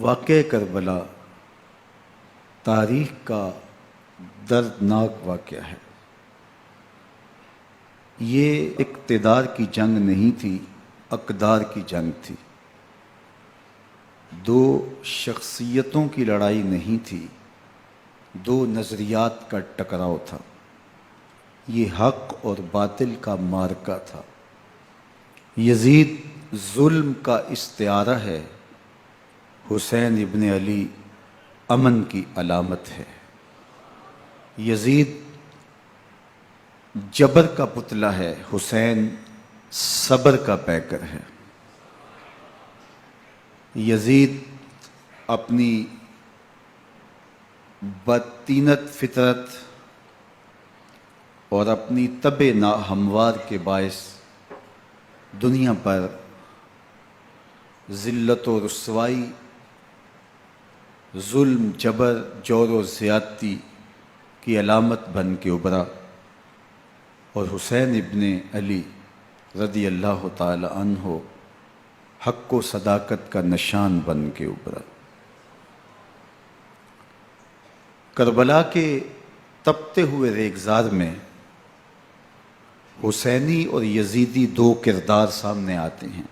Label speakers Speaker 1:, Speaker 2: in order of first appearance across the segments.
Speaker 1: واقعہ کربلا تاریخ کا دردناک واقعہ ہے۔ یہ اقتدار کی جنگ نہیں تھی، اقدار کی جنگ تھی۔ دو شخصیتوں کی لڑائی نہیں تھی، دو نظریات کا ٹکراؤ تھا۔ یہ حق اور باطل کا معرکہ تھا۔ یزید ظلم کا استعارہ ہے، حسین ابن علی امن کی علامت ہے۔ یزید جبر کا پتلا ہے، حسین صبر کا پیکر ہے۔ یزید اپنی بدطینت فطرت اور اپنی طبع ناہموار کے باعث دنیا پر ذلت و رسوائی، ظلم، جبر، جور و زیادتی کی علامت بن کے ابھرا، اور حسین ابن علی رضی اللہ تعالی عنہ حق و صداقت کا نشان بن کے ابھرا۔ کربلا کے تپتے ہوئے ریگزار میں حسینی اور یزیدی دو کردار سامنے آتے ہیں۔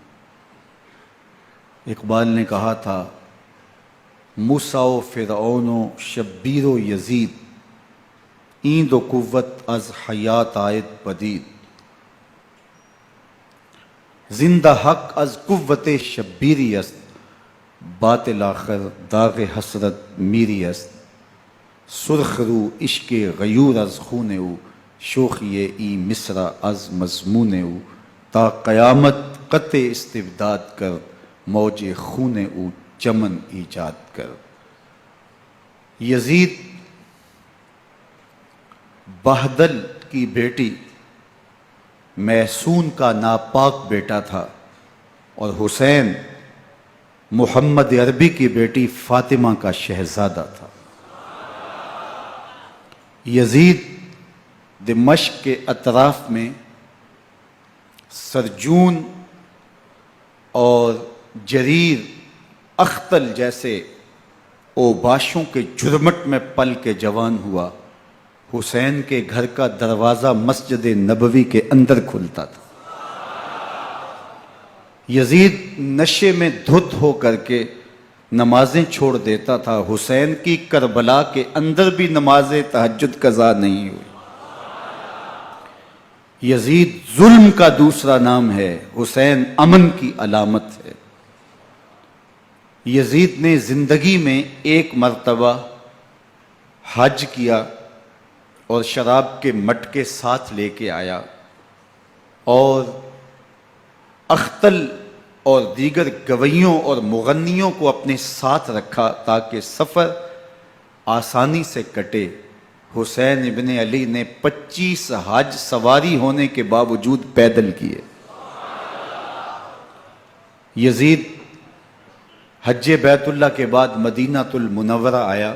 Speaker 1: اقبال نے کہا تھا، موسیٰ و فرعون و شبیر و یزید، ایند و قوت از حیات آید پدید، زندہ حق از قوت شبیری است، باطل آخر داغ حسرت میری است، سرخ رو عشق غیور از خون او، شوخی ای مصرع از مضمون او، تا قیامت قطع استبداد کر، موج خون او چمن ایجاد کر۔ یزید بہدل کی بیٹی محسون کا ناپاک بیٹا تھا، اور حسین محمد عربی کی بیٹی فاطمہ کا شہزادہ تھا۔ یزید دمشق کے اطراف میں سرجون اور جریر، اختل جیسے اوباشوں کے جھرمٹ میں پل کے جوان ہوا۔ حسین کے گھر کا دروازہ مسجد نبوی کے اندر کھلتا تھا۔ یزید نشے میں دھت ہو کر کے نمازیں چھوڑ دیتا تھا۔ حسین کی کربلا کے اندر بھی نماز تہجد قضا نہیں ہوئی۔ یزید ظلم کا دوسرا نام ہے، حسین امن کی علامت ہے۔ یزید نے زندگی میں ایک مرتبہ حج کیا اور شراب کے مٹکے ساتھ لے کے آیا، اور اختل اور دیگر گویوں اور مغنیوں کو اپنے ساتھ رکھا تاکہ سفر آسانی سے کٹے۔ حسین ابن علی نے 25 حج سواری ہونے کے باوجود پیدل کیے۔ یزید حج بیت اللہ کے بعد مدینہ المنورہ آیا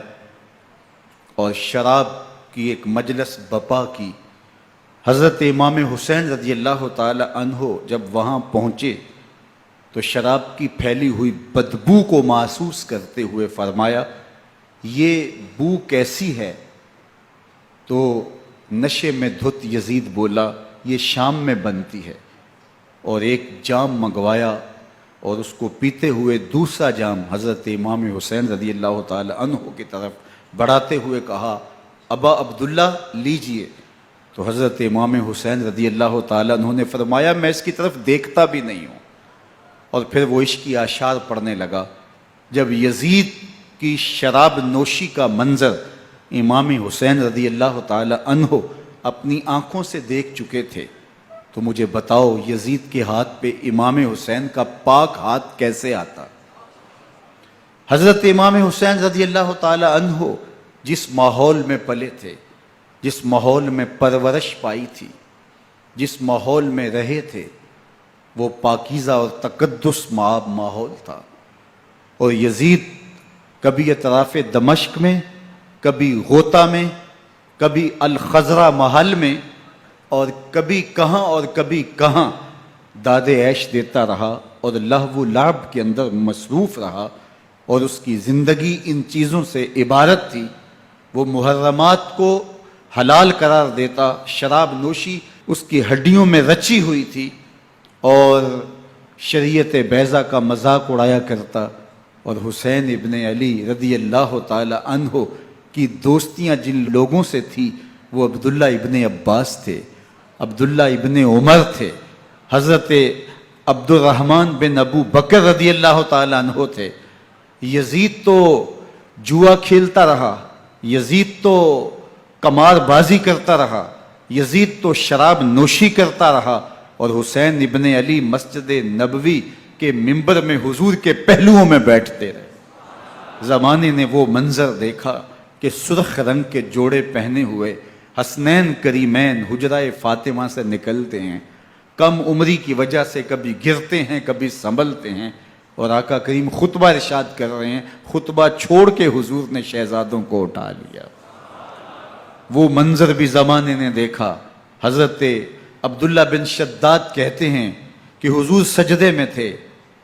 Speaker 1: اور شراب کی ایک مجلس بپا کی۔ حضرت امام حسین رضی اللہ تعالی عنہ جب وہاں پہنچے تو شراب کی پھیلی ہوئی بدبو کو محسوس کرتے ہوئے فرمایا، یہ بو کیسی ہے؟ تو نشے میں دھت یزید بولا، یہ شام میں بنتی ہے، اور ایک جام منگوایا اور اس کو پیتے ہوئے دوسرا جام حضرت امام حسین رضی اللہ تعالی عنہ کی طرف بڑھاتے ہوئے کہا، ابا عبداللہ لیجئے۔ تو حضرت امام حسین رضی اللہ تعالی عنہ نے فرمایا، میں اس کی طرف دیکھتا بھی نہیں ہوں، اور پھر وہ عشقی اشعار پڑھنے لگا۔ جب یزید کی شراب نوشی کا منظر امام حسین رضی اللہ تعالی عنہ اپنی آنکھوں سے دیکھ چکے تھے، تو مجھے بتاؤ یزید کے ہاتھ پہ امام حسین کا پاک ہاتھ کیسے آتا؟ حضرت امام حسین رضی اللہ تعالی عنہ جس ماحول میں پلے تھے، جس ماحول میں پرورش پائی تھی، جس ماحول میں رہے تھے، وہ پاکیزہ اور تقدس مآب ماحول تھا۔ اور یزید کبھی اطراف دمشق میں، کبھی غوطہ میں، کبھی الخضرہ محل میں، اور کبھی کہاں اور کبھی کہاں داد عیش دیتا رہا اور لہو و لعب کے اندر مصروف رہا، اور اس کی زندگی ان چیزوں سے عبارت تھی. وہ محرمات کو حلال قرار دیتا، شراب نوشی اس کی ہڈیوں میں رچی ہوئی تھی، اور شریعت بیضا کا مذاق اڑایا کرتا. اور حسین ابن علی رضی اللہ تعالی عنہ کی دوستیاں جن لوگوں سے تھی وہ عبداللہ ابن عباس تھے، عبداللہ ابن عمر تھے، حضرت عبد الرحمن بن ابو بکر رضی اللہ تعالی عنہ تھے. یزید تو جوا کھیلتا رہا، یزید تو قمار بازی کرتا رہا، یزید تو شراب نوشی کرتا رہا، اور حسین ابن علی مسجد نبوی کے ممبر میں حضور کے پہلوؤں میں بیٹھتے رہے. زمانے نے وہ منظر دیکھا کہ سرخ رنگ کے جوڑے پہنے ہوئے حسنین کریمین حجرہ فاطمہ سے نکلتے ہیں. کم عمری کی وجہ سے کبھی گرتے ہیں، کبھی سنبھلتے ہیں، اور آقا کریم خطبہ ارشاد کر رہے ہیں، خطبہ چھوڑ کے حضور نے شہزادوں کو اٹھا لیا. وہ منظر بھی زمانے نے دیکھا. حضرت عبداللہ بن شداد کہتے ہیں کہ حضور سجدے میں تھے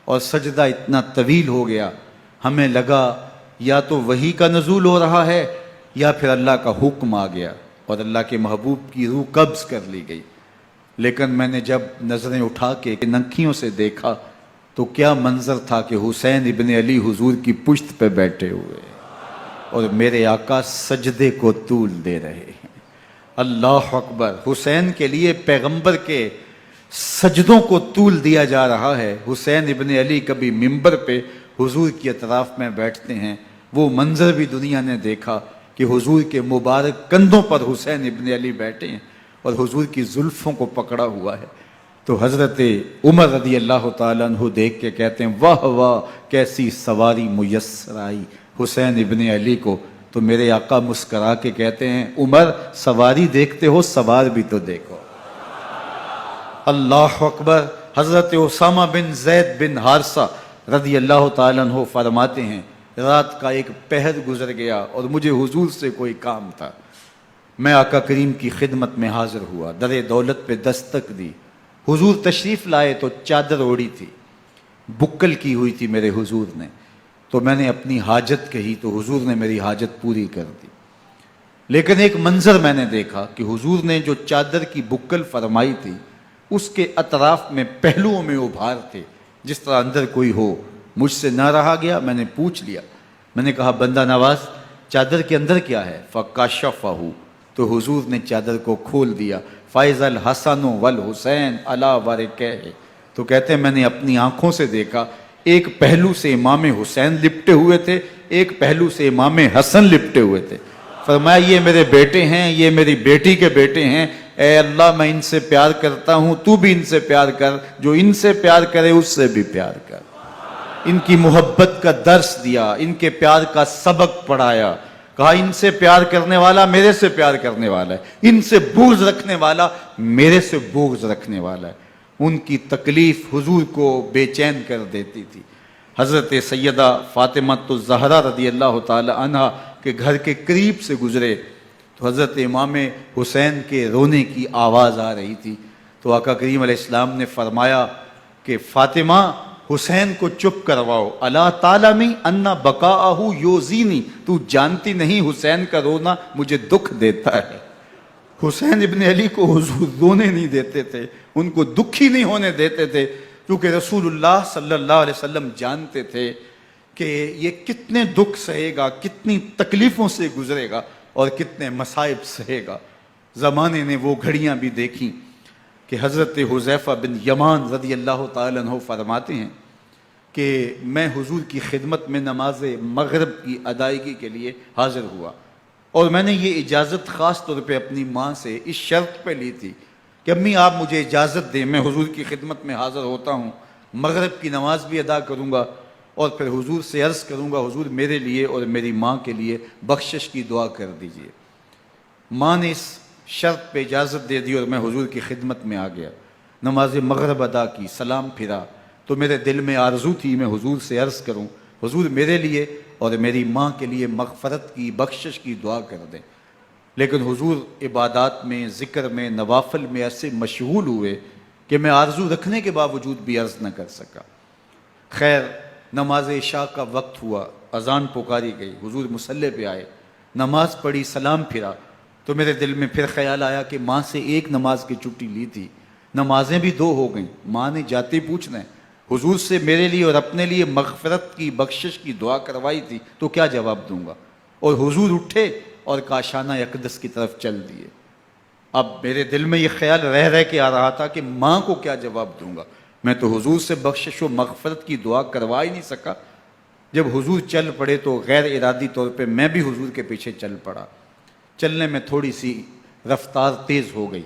Speaker 1: اور سجدہ اتنا طویل ہو گیا، ہمیں لگا یا تو وحی کا نزول ہو رہا ہے یا پھر اللہ کا حکم آ گیا اور اللہ کے محبوب کی روح قبض کر لی گئی. لیکن میں نے جب نظریں اٹھا کے ننکیوں سے دیکھا تو کیا منظر تھا کہ حسین ابن علی حضور کی پشت پہ بیٹھے ہوئے اور میرے آقا سجدے کو طول دے رہے ہیں. اللہ اکبر. حسین کے لیے پیغمبر کے سجدوں کو طول دیا جا رہا ہے. حسین ابن علی کبھی ممبر پہ حضور کی اطراف میں بیٹھتے ہیں. وہ منظر بھی دنیا نے دیکھا کہ حضور کے مبارک کندھوں پر حسین ابن علی بیٹھے ہیں اور حضور کی زلفوں کو پکڑا ہوا ہے. تو حضرت عمر رضی اللہ تعالیٰ عنہ دیکھ کے کہتے ہیں واہ واہ کیسی سواری میسر آئی حسین ابن علی کو. تو میرے آقا مسکرا کے کہتے ہیں عمر سواری دیکھتے ہو سوار بھی تو دیکھو. اللہ اکبر. حضرت اسامہ بن زید بن حارثہ رضی اللہ تعالیٰ عنہ فرماتے ہیں رات کا ایک پہر گزر گیا اور مجھے حضور سے کوئی کام تھا. میں آقا کریم کی خدمت میں حاضر ہوا، در دولت پہ دستک دی. حضور تشریف لائے تو چادر اوڑی تھی، بکل کی ہوئی تھی میرے حضور نے. تو میں نے اپنی حاجت کہی تو حضور نے میری حاجت پوری کر دی. لیکن ایک منظر میں نے دیکھا کہ حضور نے جو چادر کی بکل فرمائی تھی اس کے اطراف میں پہلوؤں میں ابھار تھے جس طرح اندر کوئی ہو. مجھ سے نہ رہا گیا، میں نے پوچھ لیا. میں نے کہا بندہ نواز چادر کے اندر کیا ہے؟ فَكَشَفَهُ. تو حضور نے چادر کو کھول دیا. فَإِذَا الْحَسَنُ وَالْحُسَيْنُ عَلَىٰ وَرِكَيْهِ. تو کہتے ہیں میں نے اپنی آنکھوں سے دیکھا ایک پہلو سے امام حسین لپٹے ہوئے تھے، ایک پہلو سے امام حسن لپٹے ہوئے تھے. فرمایا یہ میرے بیٹے ہیں، یہ میری بیٹی کے بیٹے ہیں. اے اللہ میں ان سے پیار کرتا ہوں، تو بھی ان سے پیار کر، جو ان سے پیار کرے اس سے بھی پیار کر. ان کی محبت کا درس دیا، ان کے پیار کا سبق پڑھایا. کہا ان سے پیار کرنے والا میرے سے پیار کرنے والا ہے، ان سے بغض رکھنے والا میرے سے بغض رکھنے والا ہے. ان کی تکلیف حضور کو بے چین کر دیتی تھی. حضرت سیدہ فاطمہ الزہرا رضی اللہ تعالی عنہا کے گھر کے قریب سے گزرے تو حضرت امام حسین کے رونے کی آواز آ رہی تھی. تو آقا کریم علیہ السلام نے فرمایا کہ فاطمہ حسین کو چپ کرواؤ. اللہ تعالیٰ انا بقاءہ یوزینی. تو جانتی نہیں حسین کا رونا مجھے دکھ دیتا ہے. حسین ابن علی کو حضور رونے نہیں دیتے تھے، ان کو دکھی نہیں ہونے دیتے تھے، کیونکہ رسول اللہ صلی اللہ علیہ وسلم جانتے تھے کہ یہ کتنے دکھ سہے گا، کتنی تکلیفوں سے گزرے گا اور کتنے مصائب سہے گا. زمانے نے وہ گھڑیاں بھی دیکھیں کہ حضرت حذیفہ بن یمان رضی اللہ تعالیٰ عنہ فرماتے ہیں کہ میں حضور کی خدمت میں نماز مغرب کی ادائیگی کے لیے حاضر ہوا، اور میں نے یہ اجازت خاص طور پہ اپنی ماں سے اس شرط پہ لی تھی کہ امی آپ مجھے اجازت دیں، میں حضور کی خدمت میں حاضر ہوتا ہوں، مغرب کی نماز بھی ادا کروں گا اور پھر حضور سے عرض کروں گا حضور میرے لیے اور میری ماں کے لیے بخشش کی دعا کر دیجئے. ماں نے اس شرط پہ اجازت دے دی اور میں حضور کی خدمت میں آ گیا. نماز مغرب ادا کی، سلام پھرا تو میرے دل میں آرزو تھی میں حضور سے عرض کروں حضور میرے لیے اور میری ماں کے لیے مغفرت کی بخشش کی دعا کر دیں. لیکن حضور عبادات میں، ذکر میں، نوافل میں ایسے مشغول ہوئے کہ میں آرزو رکھنے کے باوجود بھی عرض نہ کر سکا. خیر نماز عشاء کا وقت ہوا، اذان پکاری گئی، حضور مصلی پہ آئے، نماز پڑھی، سلام پھرا، تو میرے دل میں پھر خیال آیا کہ ماں سے ایک نماز کی چھٹی لی تھی، نمازیں بھی 2 ہو گئیں، ماں نے جاتے پوچھنا ہے حضور سے میرے لیے اور اپنے لیے مغفرت کی، بخشش کی دعا کروائی تھی، تو کیا جواب دوں گا؟ اور حضور اٹھے اور کاشانہ اقدس کی طرف چل دیے۔ اب میرے دل میں یہ خیال رہ کے آ رہا تھا کہ ماں کو کیا جواب دوں گا؟ میں تو حضور سے بخشش و مغفرت کی دعا کروا ہی نہیں سکا۔ جب حضور چل پڑے تو غیر ارادی طور پہ میں بھی حضور کے پیچھے چل پڑا۔ چلنے میں تھوڑی سی رفتار تیز ہو گئی،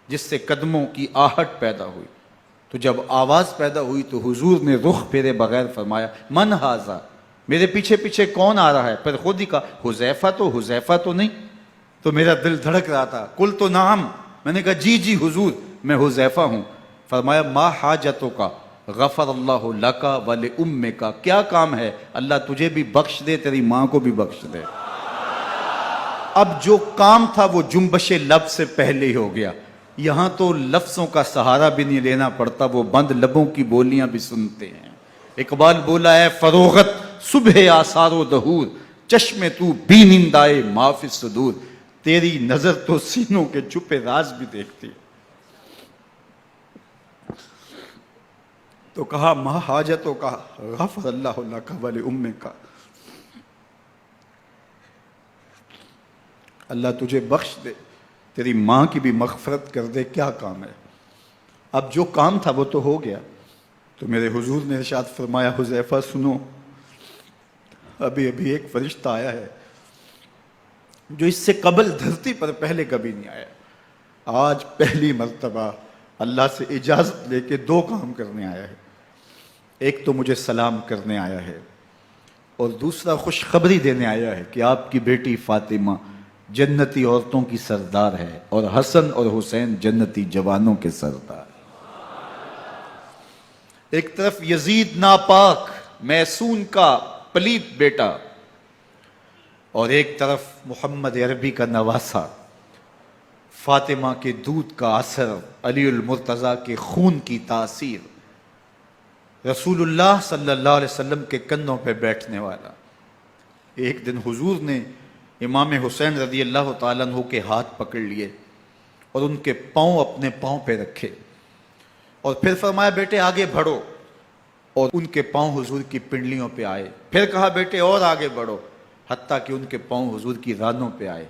Speaker 1: جس سے قدموں کی آہٹ پیدا ہوئی۔ تو جب آواز پیدا ہوئی تو حضور نے رخ پھیرے بغیر فرمایا، من ھذا، میرے پیچھے پیچھے کون آ رہا ہے؟ پھر خود ہی کہا، حذیفہ تو نہیں؟ تو میرا دل دھڑک رہا تھا، قلت تو نعم، میں نے کہا جی جی حضور، میں حذیفہ ہوں۔ فرمایا، ما حاجتک، غفر اللہ لک ولامک، کیا کام ہے؟ اللہ تجھے بھی بخش دے، تیری ماں کو بھی بخش دے۔ اب جو کام تھا وہ جنبش لب سے پہلے ہی ہو گیا، یہاں تو لفظوں کا سہارا بھی نہیں لینا پڑتا، وہ بند لبوں کی بولیاں بھی سنتے ہیں۔ اقبال بولا ہے، فروغت صبح آثار و دہور، چشم تو بینندائے ما فی الصدور، تیری نظر تو سینوں کے چھپے راز بھی دیکھتی۔ تو کہا، ما حاجتوں کا، غفر اللہ لک ولامک، اللہ تجھے بخش دے، تیری ماں کی بھی مغفرت کر دے، کیا کام ہے؟ اب جو کام تھا وہ تو ہو گیا۔ تو میرے حضور نے ارشاد فرمایا، حذیفہ سنو، ابھی ایک فرشتہ آیا ہے جو اس سے قبل دھرتی پر پہلے کبھی نہیں آیا، آج پہلی مرتبہ اللہ سے اجازت لے کے 2 کام کرنے آیا ہے۔ ایک تو مجھے سلام کرنے آیا ہے، اور دوسرا خوشخبری دینے آیا ہے کہ آپ کی بیٹی فاطمہ جنتی عورتوں کی سردار ہے، اور حسن اور حسین جنتی جوانوں کے سردار۔ ایک طرف یزید ناپاک میسون کا پلیت بیٹا، اور ایک طرف محمد عربی کا نواسا، فاطمہ کے دودھ کا اثر، علی المرتضیٰ کے خون کی تاثیر، رسول اللہ صلی اللہ علیہ وسلم کے کندھوں پہ بیٹھنے والا۔ ایک دن حضور نے امام حسین رضی اللہ تعالیٰ عنہ کے ہاتھ پکڑ لیے اور ان کے پاؤں اپنے پاؤں پہ رکھے، اور پھر فرمایا، بیٹے آگے بڑھو، اور ان کے پاؤں حضور کی پنڈلیوں پہ آئے۔ پھر کہا، بیٹے اور آگے بڑھو، حتیٰ کہ ان کے پاؤں حضور کی رانوں پہ آئے۔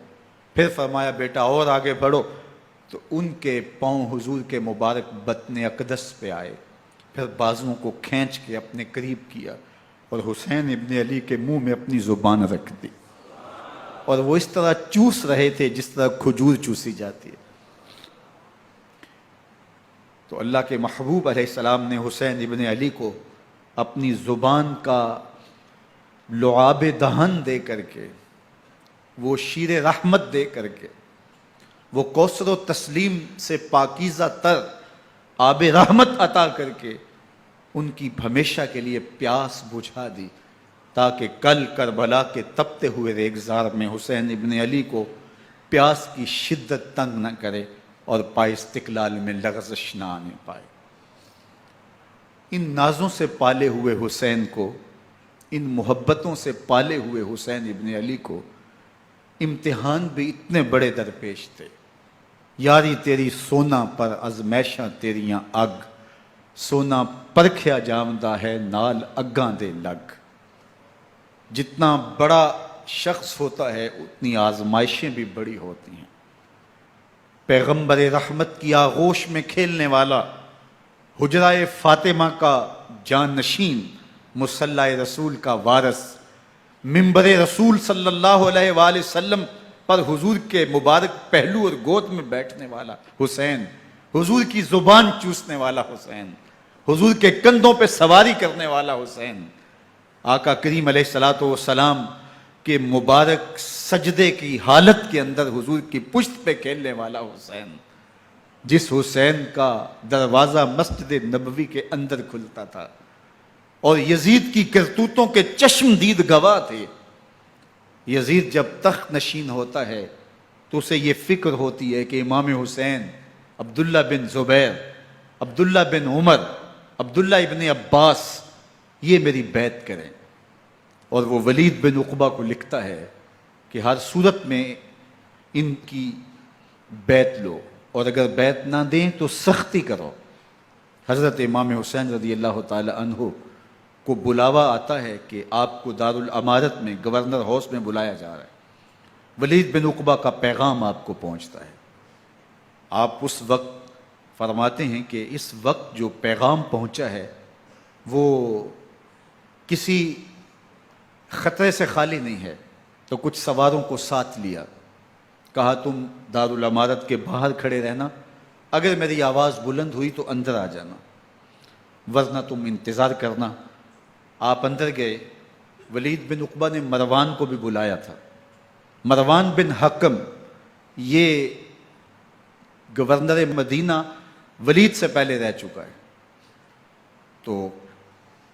Speaker 1: پھر فرمایا، بیٹا اور آگے بڑھو، تو ان کے پاؤں حضور کے مبارک بطن اقدس پہ آئے۔ پھر بازوؤں کو کھینچ کے اپنے قریب کیا، اور حسین ابن علی کے منہ میں اپنی زبان رکھ دی، اور وہ اس طرح چوس رہے تھے جس طرح کھجور چوسی جاتی ہے۔ تو اللہ کے محبوب علیہ السلام نے حسین ابن علی کو اپنی زبان کا لعاب دہن دے کر کے، وہ شیر رحمت دے کر کے، وہ کوثر و تسلیم سے پاکیزہ تر آب رحمت عطا کر کے ان کی ہمیشہ کے لیے پیاس بجھا دی، تاکہ کل کربلا کے تپتے ہوئے ریگزار میں حسین ابن علی کو پیاس کی شدت تنگ نہ کرے اور پائے استقلال میں لغزش نہ آنے پائے۔ ان نازوں سے پالے ہوئے حسین کو، ان محبتوں سے پالے ہوئے حسین ابن علی کو امتحان بھی اتنے بڑے درپیش تھے۔ یاری تیری سونا پر ازمیشاں تیریاں اگ، سونا پرکھیا جامدہ ہے نال اگاں دے لگ۔ جتنا بڑا شخص ہوتا ہے اتنی آزمائشیں بھی بڑی ہوتی ہیں۔ پیغمبر رحمت کی آغوش میں کھیلنے والا، حجرہ فاطمہ کا جانشین، مصلی رسول کا وارث، منبر رسول صلی اللہ علیہ وآلہ وسلم پر حضور کے مبارک پہلو اور گود میں بیٹھنے والا حسین، حضور کی زبان چوسنے والا حسین، حضور کے کندھوں پہ سواری کرنے والا حسین، آقا کریم علیہ الصلوۃ والسلام کے مبارک سجدے کی حالت کے اندر حضور کی پشت پہ کھیلنے والا حسین، جس حسین کا دروازہ مسجد نبوی کے اندر کھلتا تھا اور یزید کی کرتوتوں کے چشم دید گواہ تھے۔ یزید جب تخت نشین ہوتا ہے تو اسے یہ فکر ہوتی ہے کہ امام حسین، عبداللہ بن زبیر، عبداللہ بن عمر، عبداللہ ابن عباس، یہ میری بیعت کریں. اور وہ ولید بن عقبہ کو لکھتا ہے کہ ہر صورت میں ان کی بیعت لو، اور اگر بیعت نہ دیں تو سختی کرو. حضرت امام حسین رضی اللہ تعالی عنہ کو بلاوا آتا ہے کہ آپ کو دارالامارت میں گورنر ہاؤس میں بلایا جا رہا ہے. ولید بن عقبہ کا پیغام آپ کو پہنچتا ہے. آپ اس وقت فرماتے ہیں کہ اس وقت جو پیغام پہنچا ہے وہ کسی خطرے سے خالی نہیں ہے. تو کچھ سواروں کو ساتھ لیا، کہا تم دارالامارت کے باہر کھڑے رہنا، اگر میری آواز بلند ہوئی تو اندر آ جانا، ورنہ تم انتظار کرنا. آپ اندر گئے. ولید بن عقبہ نے مروان کو بھی بلایا تھا. مروان بن حکم یہ گورنر مدینہ ولید سے پہلے رہ چکا ہے، تو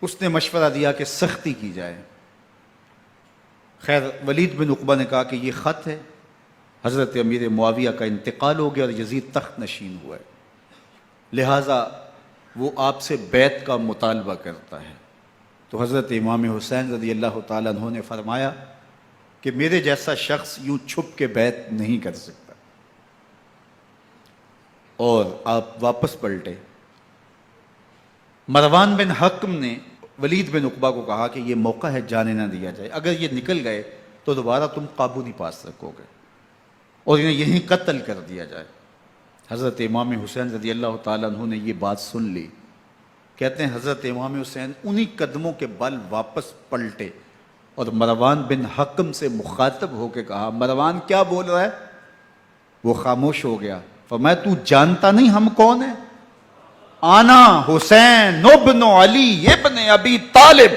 Speaker 1: اس نے مشورہ دیا کہ سختی کی جائے. خیر ولید بن عقبہ نے کہا کہ یہ خط ہے، حضرت امیر معاویہ کا انتقال ہو گیا اور یزید تخت نشین ہوا ہے، لہٰذا وہ آپ سے بیعت کا مطالبہ کرتا ہے. تو حضرت امام حسین رضی اللہ تعالیٰ عنہ نے فرمایا کہ میرے جیسا شخص یوں چھپ کے بیعت نہیں کر سکتا. اور آپ واپس پلٹے. مروان بن حکم نے ولید بن عقبہ کو کہا کہ یہ موقع ہے جانے نہ دیا جائے، اگر یہ نکل گئے تو دوبارہ تم قابو نہیں پا سکو گے، اور انہیں یہیں قتل کر دیا جائے. حضرت امام حسین رضی اللہ تعالیٰ عنہ نے یہ بات سن لی. کہتے ہیں حضرت امام حسین انہی قدموں کے بل واپس پلٹے اور مروان بن حکم سے مخاطب ہو کے کہا، مروان کیا بول رہا ہے؟ وہ خاموش ہو گیا. فرمایا تو جانتا نہیں ہم کون ہیں؟ آنا حسین ابن علی ابن ابی طالب،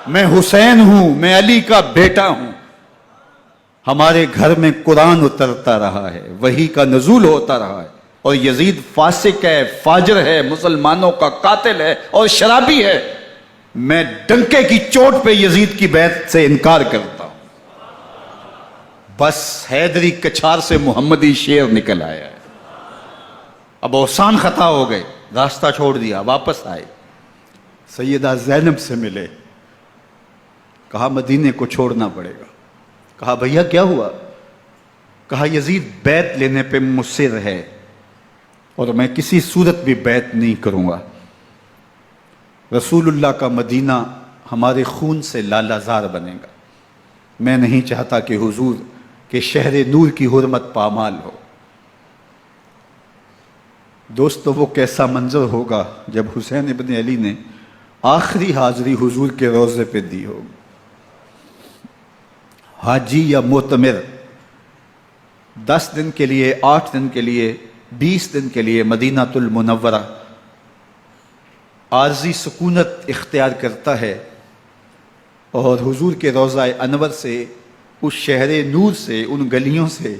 Speaker 1: میں حسین ہوں، میں علی کا بیٹا ہوں. ہمارے گھر میں قرآن اترتا رہا ہے، وحی کا نزول ہوتا رہا ہے، اور یزید فاسق ہے، فاجر ہے، مسلمانوں کا قاتل ہے اور شرابی ہے. میں ڈنکے کی چوٹ پہ یزید کی بیعت سے انکار کرتا ہوں. بس حیدری کچھار سے محمدی شیر نکل آیا ہے. اب اوسان خطا ہو گئے، راستہ چھوڑ دیا، واپس آئے. سیدہ زینب سے ملے. کہا مدینے کو چھوڑنا پڑے گا. کہا بھیا کیا ہوا؟ کہا یزید بیعت لینے پہ مصر ہے اور میں کسی صورت بھی بیعت نہیں کروں گا. رسول اللہ کا مدینہ ہمارے خون سے لالہ زار بنے گا. میں نہیں چاہتا کہ حضور کے شہر نور کی حرمت پامال ہو. دوستو وہ کیسا منظر ہوگا جب حسین ابن علی نے آخری حاضری حضور کے روضے پہ دی ہوگی. حاجی یا معتمر 10 دن کے لیے، 8 دن کے لیے، 20 دن کے لیے مدینہ المنورہ عارضی سکونت اختیار کرتا ہے، اور حضور کے روضہ انور سے، اس شہر نور سے، ان گلیوں سے،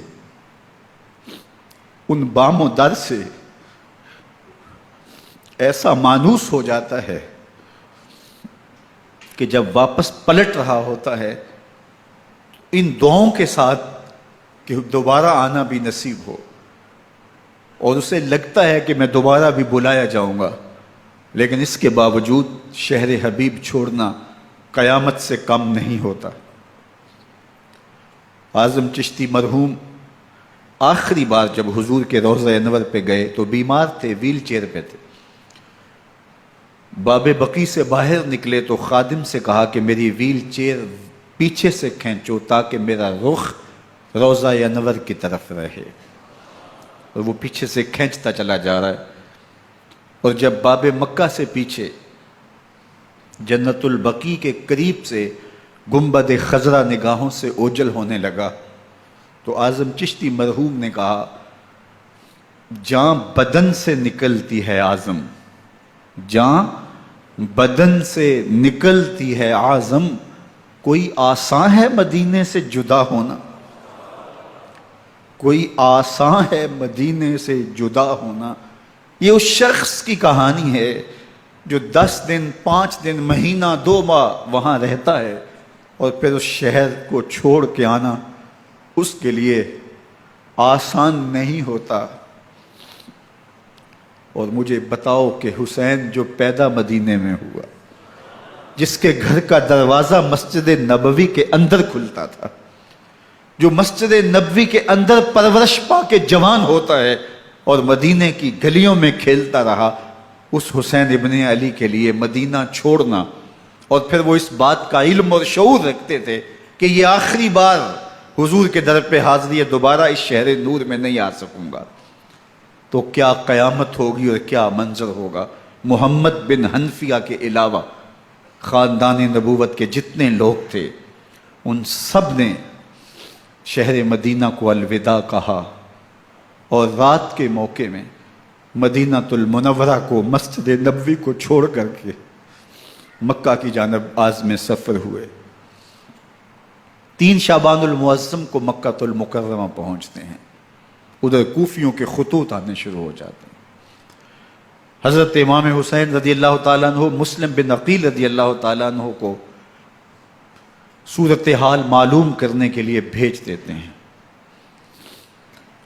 Speaker 1: ان بام و در سے ایسا مانوس ہو جاتا ہے کہ جب واپس پلٹ رہا ہوتا ہے ان دعاؤں کے ساتھ کہ دوبارہ آنا بھی نصیب ہو، اور اسے لگتا ہے کہ میں دوبارہ بھی بلایا جاؤں گا، لیکن اس کے باوجود شہر حبیب چھوڑنا قیامت سے کم نہیں ہوتا. اعظم چشتی مرحوم آخری بار جب حضور کے روضہ انور پہ گئے تو بیمار تھے، ویل چیئر پہ تھے. باب بقی سے باہر نکلے تو خادم سے کہا کہ میری ویل چیئر پیچھے سے کھینچو تاکہ میرا رخ روضہ انور کی طرف رہے. اور وہ پیچھے سے کھینچتا چلا جا رہا ہے، اور جب باب مکہ سے پیچھے جنت البقیع کے قریب سے گنبد خضرا نگاہوں سے اوجل ہونے لگا تو اعظم چشتی مرحوم نے کہا، جاں بدن سے نکلتی ہے اعظم، جاں بدن سے نکلتی ہے اعظم، کوئی آسان ہے مدینے سے جدا ہونا، کوئی آسان ہے مدینے سے جدا ہونا. یہ اس شخص کی کہانی ہے جو 10 دن، 5 دن، مہینہ، 2 ماہ وہاں رہتا ہے اور پھر اس شہر کو چھوڑ کے آنا اس کے لیے آسان نہیں ہوتا. اور مجھے بتاؤ کہ حسین جو پیدا مدینے میں ہوا، جس کے گھر کا دروازہ مسجد نبوی کے اندر کھلتا تھا، جو مسجد نبوی کے اندر پرورش پا کے جوان ہوتا ہے اور مدینے کی گلیوں میں کھیلتا رہا، اس حسین ابن علی کے لیے مدینہ چھوڑنا، اور پھر وہ اس بات کا علم اور شعور رکھتے تھے کہ یہ آخری بار حضور کے در پہ حاضری ہے، دوبارہ اس شہر نور میں نہیں آ سکوں گا، تو کیا قیامت ہوگی اور کیا منظر ہوگا۔ محمد بن حنفیہ کے علاوہ خاندان نبوت کے جتنے لوگ تھے ان سب نے شہر مدینہ کو الوداع کہا، اور رات کے موقع میں مدینہ المنورہ کو، مسجد نبوی کو چھوڑ کر کے مکہ کی جانب عازم سفر ہوئے۔ 3 شعبان المعظم کو مکہ المکرمہ پہنچتے ہیں، ادھر کوفیوں کے خطوط آنے شروع ہو جاتے ہیں۔ حضرت امام حسین رضی اللہ تعالیٰ عنہ مسلم بن عقیل رضی اللہ تعالیٰ عنہ کو صورتحال معلوم کرنے کے لیے بھیج دیتے ہیں۔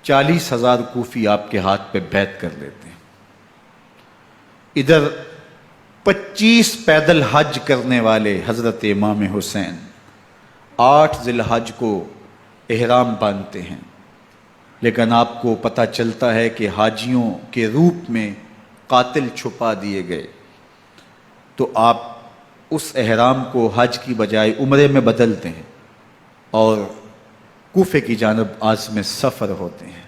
Speaker 1: 40,000 کوفی آپ کے ہاتھ پہ بیعت کر لیتے ہیں۔ ادھر 25 پیدل حج کرنے والے حضرت امام حسین 8 ذی الحج کو احرام باندھتے ہیں، لیکن آپ کو پتہ چلتا ہے کہ حاجیوں کے روپ میں قاتل چھپا دیے گئے، تو آپ اس احرام کو حج کی بجائے عمرے میں بدلتے ہیں اور کوفے کی جانب عازم سفر ہوتے ہیں۔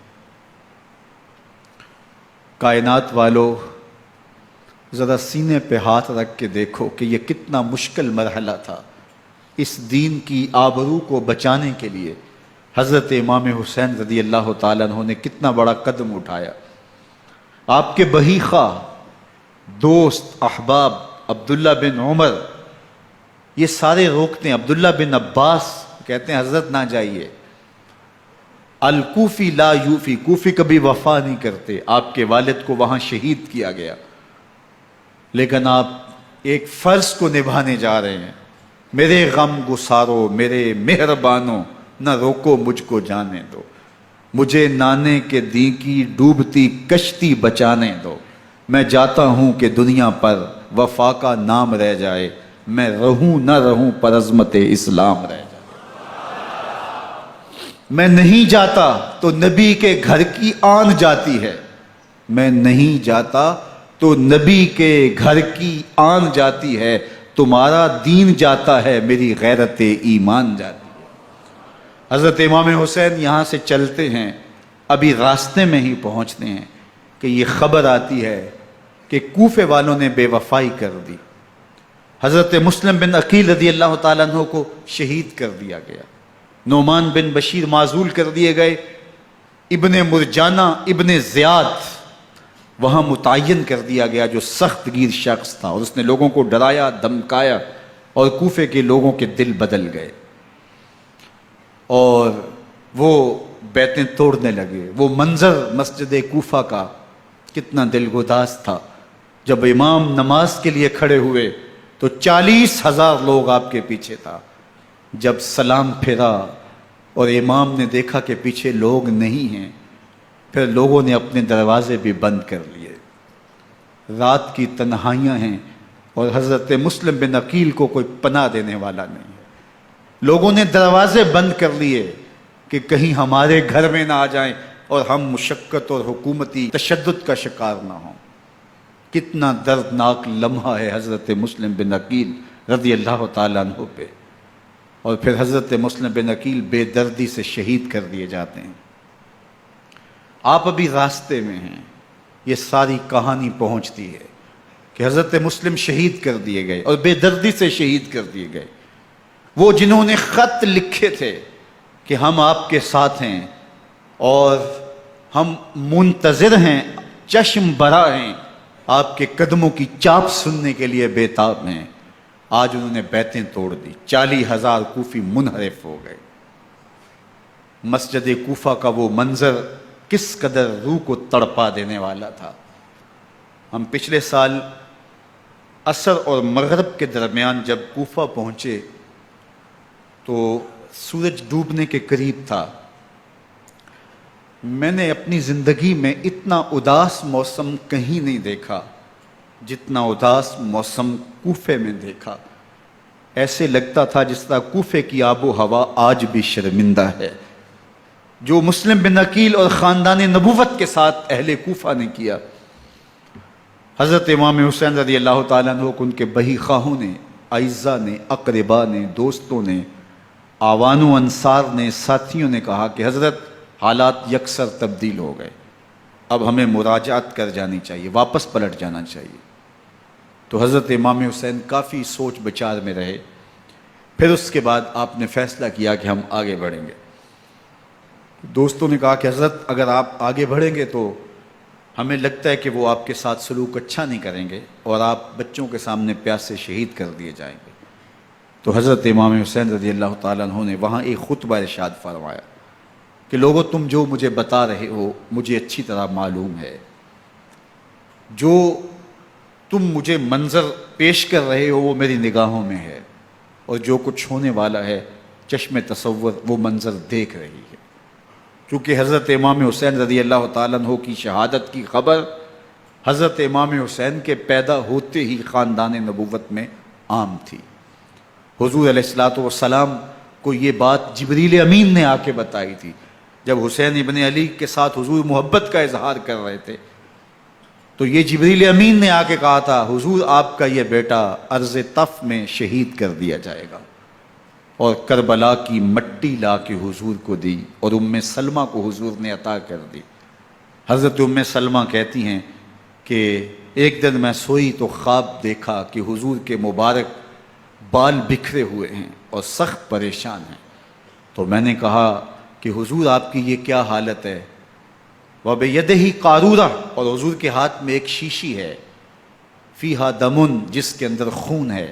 Speaker 1: کائنات والو، ذرا سینے پہ ہاتھ رکھ کے دیکھو کہ یہ کتنا مشکل مرحلہ تھا۔ اس دین کی آبرو کو بچانے کے لیے حضرت امام حسین رضی اللہ تعالیٰ عنہ نے کتنا بڑا قدم اٹھایا۔ آپ کے بہی خواہ، دوست، احباب عبداللہ بن عمر یہ سارے روکتے ہیں، عبداللہ بن عباس کہتے ہیں حضرت نہ جائیے، الکوفی لا یوفی، کوفی کبھی وفا نہیں کرتے، آپ کے والد کو وہاں شہید کیا گیا، لیکن آپ ایک فرض کو نبھانے جا رہے ہیں۔ میرے غم گسارو، میرے مہربانو، نہ روکو مجھ کو جانے دو، مجھے نانے کے دی کی ڈوبتی کشتی بچانے دو، میں جاتا ہوں کہ دنیا پر وفا کا نام رہ جائے، میں رہوں نہ رہوں پر عظمت اسلام رہ جائے۔ میں نہیں جاتا تو نبی کے گھر کی آن جاتی ہے، میں نہیں جاتا تو نبی کے گھر کی آن جاتی ہے، تمہارا دین جاتا ہے میری غیرت ایمان جاتی ہے۔ حضرت امام حسین یہاں سے چلتے ہیں، ابھی راستے میں ہی پہنچتے ہیں کہ یہ خبر آتی ہے کہ کوفے والوں نے بے وفائی کر دی، حضرت مسلم بن عقیل رضی اللہ تعالیٰ عنہ کو شہید کر دیا گیا، نعمان بن بشیر معزول کر دیے گئے، ابن مرجانہ ابن زیاد وہاں متعین کر دیا گیا جو سخت گیر شخص تھا، اور اس نے لوگوں کو ڈرایا دھمکایا، اور کوفے کے لوگوں کے دل بدل گئے اور وہ بیتیں توڑنے لگے۔ وہ منظر مسجد کوفہ کا کتنا دلگداز تھا، جب امام نماز کے لیے کھڑے ہوئے تو 40,000 لوگ آپ کے پیچھے تھا، جب سلام پھیرا اور امام نے دیکھا کہ پیچھے لوگ نہیں ہیں، پھر لوگوں نے اپنے دروازے بھی بند کر لیے۔ رات کی تنہائیاں ہیں اور حضرت مسلم بن عقیل کو کوئی پناہ دینے والا نہیں ہے، لوگوں نے دروازے بند کر لیے کہ کہیں ہمارے گھر میں نہ آ جائیں اور ہم مشقت اور حکومتی تشدد کا شکار نہ ہوں۔ کتنا دردناک لمحہ ہے حضرت مسلم بن عقیل رضی اللہ تعالیٰ عنہ پہ، اور پھر حضرت مسلم بن عقیل بے دردی سے شہید کر دیے جاتے ہیں۔ آپ ابھی راستے میں ہیں، یہ ساری کہانی پہنچتی ہے کہ حضرت مسلم شہید کر دیے گئے اور بے دردی سے شہید کر دیے گئے۔ وہ جنہوں نے خط لکھے تھے کہ ہم آپ کے ساتھ ہیں اور ہم منتظر ہیں، چشم برا ہیں، آپ کے قدموں کی چاپ سننے کے لیے بےتاب ہیں، آج انہوں نے بیتیں توڑ دی، 40,000 کوفی منحرف ہو گئے۔ مسجد کوفہ کا وہ منظر کس قدر روح کو تڑپا دینے والا تھا۔ ہم پچھلے سال عصر اور مغرب کے درمیان جب کوفہ پہنچے تو سورج ڈوبنے کے قریب تھا۔ میں نے اپنی زندگی میں اتنا اداس موسم کہیں نہیں دیکھا جتنا اداس موسم کوفے میں دیکھا۔ ایسے لگتا تھا جس طرح کوفے کی آب و ہوا آج بھی شرمندہ ہے۔ جو مسلم بن عقیل اور خاندان نبوت کے ساتھ اہل کوفہ نے کیا، حضرت امام حسین رضی اللہ تعالیٰ عنہ کو ان کے بہی خواہوں نے، اعزاء نے، اقربا نے، دوستوں نے، آوان و انصار نے، ساتھیوں نے کہا کہ حضرت حالات یکسر تبدیل ہو گئے، اب ہمیں مراجعت کر جانی چاہیے، واپس پلٹ جانا چاہیے۔ تو حضرت امام حسین کافی سوچ بچار میں رہے، پھر اس کے بعد آپ نے فیصلہ کیا کہ ہم آگے بڑھیں گے۔ دوستوں نے کہا کہ حضرت اگر آپ آگے بڑھیں گے تو ہمیں لگتا ہے کہ وہ آپ کے ساتھ سلوک اچھا نہیں کریں گے اور آپ بچوں کے سامنے پیاسے شہید کر دیے جائیں گے۔ تو حضرت امام حسین رضی اللہ تعالیٰ عنہ نے وہاں ایک خطبہ ارشاد فرمایا کہ لوگو تم جو مجھے بتا رہے ہو مجھے اچھی طرح معلوم ہے، جو تم مجھے منظر پیش کر رہے ہو وہ میری نگاہوں میں ہے، اور جو کچھ ہونے والا ہے چشم تصور وہ منظر دیکھ رہی ہے۔ چونکہ حضرت امام حسین رضی اللہ تعالیٰ عنہ کی شہادت کی خبر حضرت امام حسین کے پیدا ہوتے ہی خاندان نبوت میں عام تھی۔ حضور علیہ الصلوۃ والسلام کو یہ بات جبریل امین نے آ کے بتائی تھی جب حسین ابن علی کے ساتھ حضور محبت کا اظہار کر رہے تھے، تو یہ جبریل امین نے آ کے کہا تھا حضور آپ کا یہ بیٹا ارض طف میں شہید کر دیا جائے گا، اور کربلا کی مٹی لا کے حضور کو دی اور ام سلمہ کو حضور نے عطا کر دی۔ حضرت ام سلمہ کہتی ہیں کہ ایک دن میں سوئی تو خواب دیکھا کہ حضور کے مبارک بال بکھرے ہوئے ہیں اور سخت پریشان ہیں، تو میں نے کہا کہ حضور آپ کی یہ کیا حالت ہے؟ وَبِيَدِهِ قَارُورَةٌ، اور حضور کے ہاتھ میں ایک شیشی ہے، فِيهَا دَمٌ، جس کے اندر خون ہے۔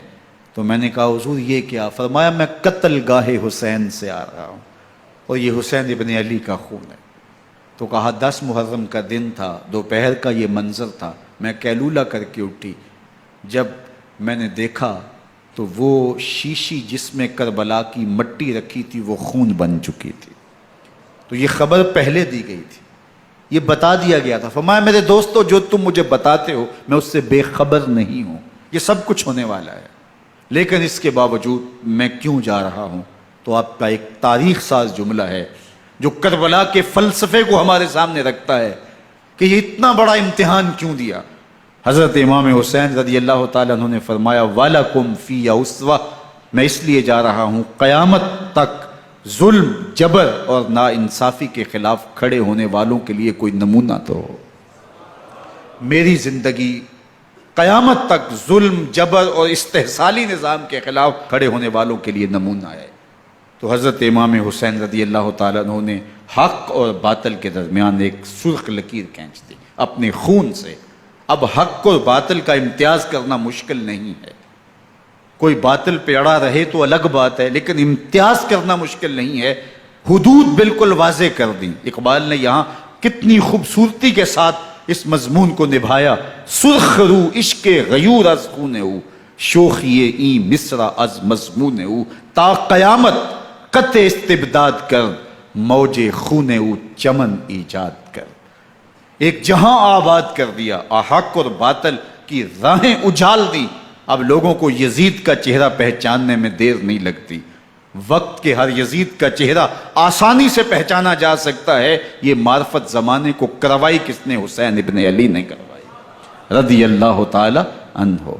Speaker 1: تو میں نے کہا حضور یہ کیا؟ فرمایا میں قتل گاہ حسین سے آ رہا ہوں اور یہ حسین ابن علی کا خون ہے۔ تو کہا 10 محرم کا دن تھا، دوپہر کا یہ منظر تھا، میں قیلولہ کر کے اٹھی، جب میں نے دیکھا تو وہ شیشی جس میں کربلا کی مٹی رکھی تھی وہ خون بن چکی تھی۔ تو یہ خبر پہلے دی گئی تھی، یہ بتا دیا گیا تھا۔ فرمایا میرے دوستو جو تم مجھے بتاتے ہو میں اس سے بے خبر نہیں ہوں، یہ سب کچھ ہونے والا ہے، لیکن اس کے باوجود میں کیوں جا رہا ہوں؟ تو آپ کا ایک تاریخ ساز جملہ ہے جو کربلا کے فلسفے کو ہمارے سامنے رکھتا ہے کہ یہ اتنا بڑا امتحان کیوں دیا۔ حضرت امام حسین رضی اللہ تعالیٰ عنہ نے فرمایا وَلَكُمْ فِيَّ أُسْوَةٌ، میں اس لیے جا رہا ہوں قیامت تک ظلم، جبر اور ناانصافی کے خلاف کھڑے ہونے والوں کے لیے کوئی نمونہ تو ہو۔ میری زندگی قیامت تک ظلم، جبر اور استحصالی نظام کے خلاف کھڑے ہونے والوں کے لیے نمونہ ہے۔ تو حضرت امام حسین رضی اللہ تعالیٰ عنہ نے حق اور باطل کے درمیان ایک سرخ لکیر کھینچ دی اپنے خون سے۔ اب حق اور باطل کا امتیاز کرنا مشکل نہیں ہے، کوئی باطل پہ اڑا رہے تو الگ بات ہے، لیکن امتیاز کرنا مشکل نہیں ہے۔ حدود بالکل واضح کر دیں۔ اقبال نے یہاں کتنی خوبصورتی کے ساتھ اس مضمون کو نبھایا۔ سرخ رو عشق غیور از خون او، شوخی این مصرع از مضمون او، تا قیامت قطع استبداد کر، موج خون او چمن ایجاد کر۔ ایک جہاں آباد کر دیا، حق اور باطل کی راہیں اجال دی۔ اب لوگوں کو یزید کا چہرہ پہچاننے میں دیر نہیں لگتی، وقت کے ہر یزید کا چہرہ آسانی سے پہچانا جا سکتا ہے۔ یہ معرفت زمانے کو کروائی کس نے؟ حسین ابن علی نے کروائی رضی اللہ تعالی عنہ۔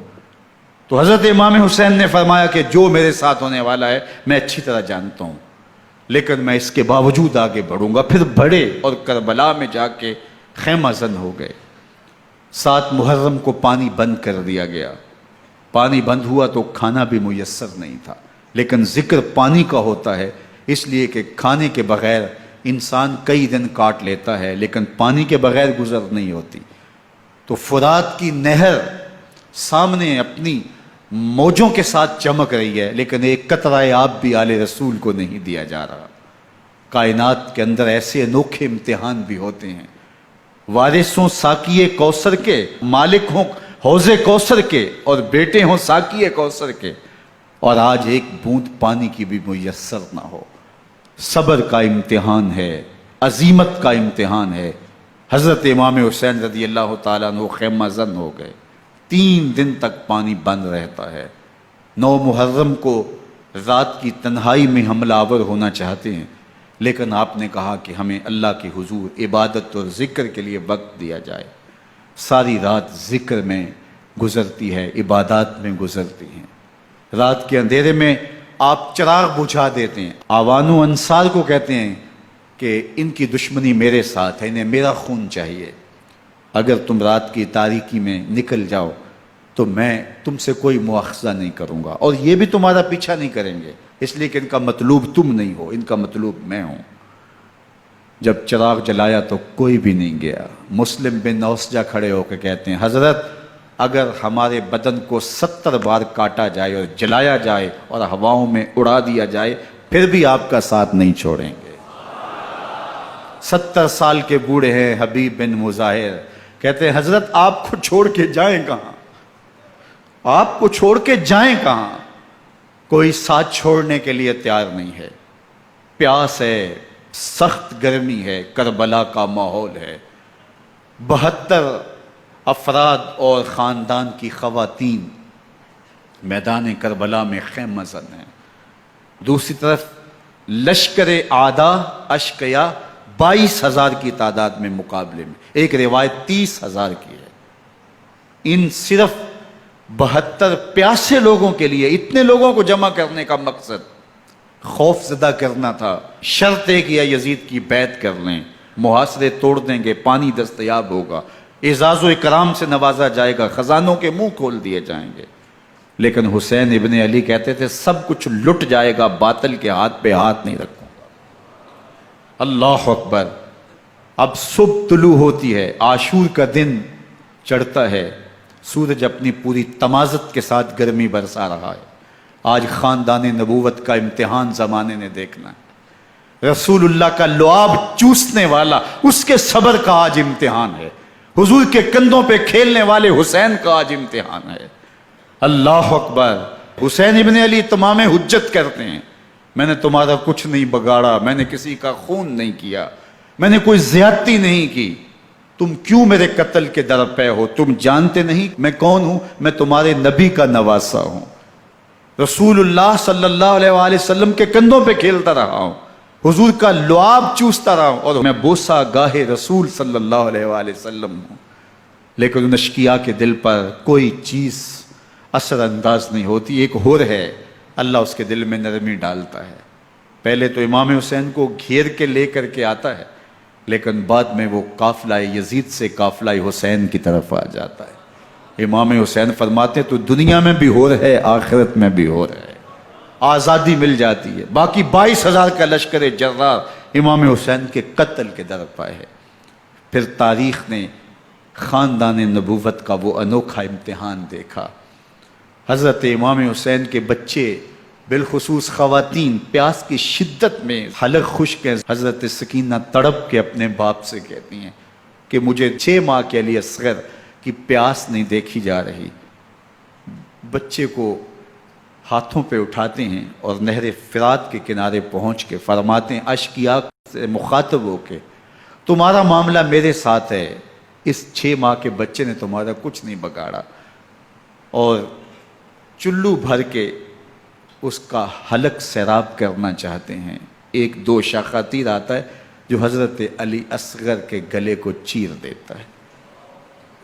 Speaker 1: تو حضرت امام حسین نے فرمایا کہ جو میرے ساتھ ہونے والا ہے میں اچھی طرح جانتا ہوں، لیکن میں اس کے باوجود آگے بڑھوں گا۔ پھر بڑھے اور کربلا میں جا کے خیمہ زن ہو گئے۔ 7 محرم کو پانی بند کر دیا گیا۔ پانی بند ہوا تو کھانا بھی میسر نہیں تھا، لیکن ذکر پانی کا ہوتا ہے اس لیے کہ کھانے کے بغیر انسان کئی دن کاٹ لیتا ہے، لیکن پانی کے بغیر گزر نہیں ہوتی۔ تو فرات کی نہر سامنے اپنی موجوں کے ساتھ چمک رہی ہے، لیکن ایک قطرہ آب بھی آل رسول کو نہیں دیا جا رہا۔ کائنات کے اندر ایسے انوکھے امتحان بھی ہوتے ہیں۔ وارثوں ساقی کوثر کے، مالک ہوں حوض کوثر کے، اور بیٹے ہوں ساقی کوثر کے، اور آج ایک بوند پانی کی بھی میسر نہ ہو۔ صبر کا امتحان ہے، عزیمت کا امتحان ہے۔ حضرت امام حسین رضی اللہ تعالیٰ عنہ خیمہ زن ہو گئے۔ 3 دن تک پانی بند رہتا ہے۔ 9 محرم کو رات کی تنہائی میں حملہ آور ہونا چاہتے ہیں، لیکن آپ نے کہا کہ ہمیں اللہ کے حضور عبادت اور ذکر کے لیے وقت دیا جائے۔ ساری رات ذکر میں گزرتی ہے، عبادات میں گزرتی ہیں۔ رات کے اندھیرے میں آپ چراغ بجھا دیتے ہیں۔ آوان و انصار کو کہتے ہیں کہ ان کی دشمنی میرے ساتھ ہے، انہیں میرا خون چاہیے، اگر تم رات کی تاریکی میں نکل جاؤ تو میں تم سے کوئی مواخذہ نہیں کروں گا، اور یہ بھی تمہارا پیچھا نہیں کریں گے، اس لیے کہ ان کا مطلوب تم نہیں ہو، ان کا مطلوب میں ہوں۔ جب چراغ جلایا تو کوئی بھی نہیں گیا۔ مسلم بن نوسجہ کھڑے ہو کے کہتے ہیں حضرت اگر ہمارے بدن کو 70 بار کاٹا جائے اور جلایا جائے اور ہواؤں میں اڑا دیا جائے پھر بھی آپ کا ساتھ نہیں چھوڑیں گے۔ 70 سال کے بوڑھے ہیں حبیب بن مظاہر، کہتے ہیں حضرت آپ کو چھوڑ کے جائیں کہاں، آپ کو چھوڑ کے جائیں کہاں؟ کوئی ساتھ چھوڑنے کے لیے تیار نہیں ہے۔ پیاس ہے، سخت گرمی ہے، کربلا کا ماحول ہے، 72 افراد اور خاندان کی خواتین میدان کربلا میں خیمہ زن ہیں۔ دوسری طرف لشکر اعداء اشقیا 22,000 کی تعداد میں مقابلے میں، ایک روایت 30,000 کی ہے۔ ان صرف 72 پیاسے لوگوں کے لیے اتنے لوگوں کو جمع کرنے کا مقصد خوف زدہ کرنا تھا۔ شرط ہے کہ یزید کی بیعت کر لیں، محاصرے توڑ دیں گے، پانی دستیاب ہوگا، اعزاز و اکرام سے نوازا جائے گا، خزانوں کے منہ کھول دیے جائیں گے۔ لیکن حسین ابن علی کہتے تھے سب کچھ لٹ جائے گا، باطل کے ہاتھ پہ ہاتھ نہیں رکھوں گا۔ اللہ اکبر۔ اب صبح طلوع ہوتی ہے، عاشور کا دن چڑھتا ہے، سورج اپنی پوری تمازت کے ساتھ گرمی برسا رہا ہے۔ آج خاندان نبوت کا امتحان زمانے نے دیکھنا ہے۔ رسول اللہ کا لعاب چوسنے والا اس کے صبر کا آج امتحان ہے۔ حضور کے کندھوں پہ کھیلنے والے حسین کا آج امتحان ہے۔ اللہ اکبر۔ حسین ابن علی تمام حجت کرتے ہیں میں نے تمہارا کچھ نہیں بگاڑا، میں نے کسی کا خون نہیں کیا، میں نے کوئی زیادتی نہیں کی، تم کیوں میرے قتل کے در پہ ہو؟ تم جانتے نہیں میں کون ہوں؟ میں تمہارے نبی کا نواسا ہوں، رسول اللہ صلی اللہ علیہ وآلہ وسلم کے کندھوں پہ کھیلتا رہا ہوں، حضور کا لعاب چوستا رہا ہوں، اور میں بوسہ گاہ رسول صلی اللہ علیہ وآلہ وسلم ہوں۔ لیکن ان اشقیاء کے دل پر کوئی چیز اثر انداز نہیں ہوتی۔ ایک ہور ہے، اللہ اس کے دل میں نرمی ڈالتا ہے۔ پہلے تو امام حسین کو گھیر کے لے کر کے آتا ہے، لیکن بعد میں وہ قافلہ یزید سے قافلہ حسین کی طرف آ جاتا ہے۔ امام حسین فرماتے تو دنیا میں بھی ہور ہے، آخرت میں بھی ہور ہے، آزادی مل جاتی ہے۔ باقی 22,000 کا لشکر جرار امام حسین کے قتل کے در پائے ہے۔ پھر تاریخ نے خاندان نبوت کا وہ انوکھا امتحان دیکھا۔ حضرت امام حسین کے بچے بالخصوص خواتین پیاس کی شدت میں حلق خشک ہیں۔ حضرت سکینہ تڑپ کے اپنے باپ سے کہتی ہیں کہ مجھے 6 ماہ کے لیے اصغر کی پیاس نہیں دیکھی جا رہی۔ بچے کو ہاتھوں پہ اٹھاتے ہیں اور نہر فرات کے کنارے پہنچ کے فرماتے ہیں اشقیاء سے مخاطب ہو کے تمہارا معاملہ میرے ساتھ ہے، اس 6 ماہ کے بچے نے تمہارا کچھ نہیں بگاڑا، اور چلو بھر کے اس کا حلق سیراب کرنا چاہتے ہیں۔ ایک دوشا تیر آتا ہے جو حضرت علی اصغر کے گلے کو چیر دیتا ہے۔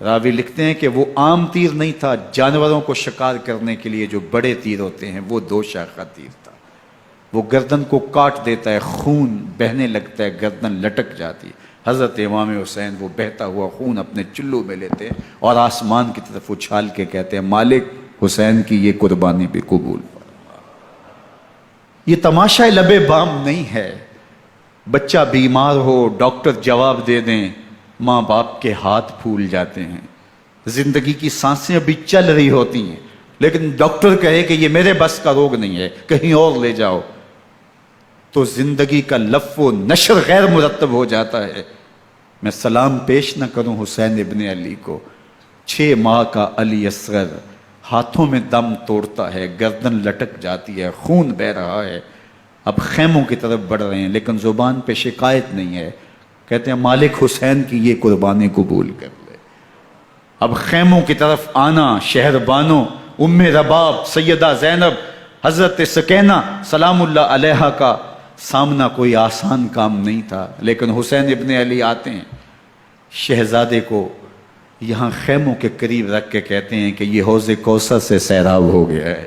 Speaker 1: راوی لکھتے ہیں کہ وہ عام تیر نہیں تھا، جانوروں کو شکار کرنے کے لیے جو بڑے تیر ہوتے ہیں وہ دوشا تیر تھا۔ وہ گردن کو کاٹ دیتا ہے، خون بہنے لگتا ہے، گردن لٹک جاتی ہے۔ حضرت امام حسین وہ بہتا ہوا خون اپنے چلو میں لیتے ہیں اور آسمان کی طرف اچھال کے کہتے ہیں مالک حسین کی یہ قربانی بھی قبول فرما۔ یہ تماشا لبے بام نہیں ہے۔ بچہ بیمار ہو، ڈاکٹر جواب دے دیں، ماں باپ کے ہاتھ پھول جاتے ہیں۔ زندگی کی سانسیں ابھی چل رہی ہوتی ہیں، لیکن ڈاکٹر کہے کہ یہ میرے بس کا روگ نہیں ہے، کہیں اور لے جاؤ، تو زندگی کا لف و نشر غیر مرتب ہو جاتا ہے۔ میں سلام پیش نہ کروں حسین ابن علی کو، 6 ماہ کا علی اصغر ہاتھوں میں دم توڑتا ہے، گردن لٹک جاتی ہے، خون بہہ رہا ہے۔ اب خیموں کی طرف بڑھ رہے ہیں لیکن زبان پہ شکایت نہیں ہے، کہتے ہیں مالک حسین کی یہ قربانی قبول کر لے۔ اب خیموں کی طرف آنا، شہر بانوں ام رباب سیدہ زینب حضرت سکینہ سلام اللہ علیہا کا سامنا کوئی آسان کام نہیں تھا، لیکن حسین ابن علی آتے ہیں، شہزادے کو یہاں خیموں کے قریب رکھ کے کہتے ہیں کہ یہ حوض کوثر سے سیراب ہو گیا ہے۔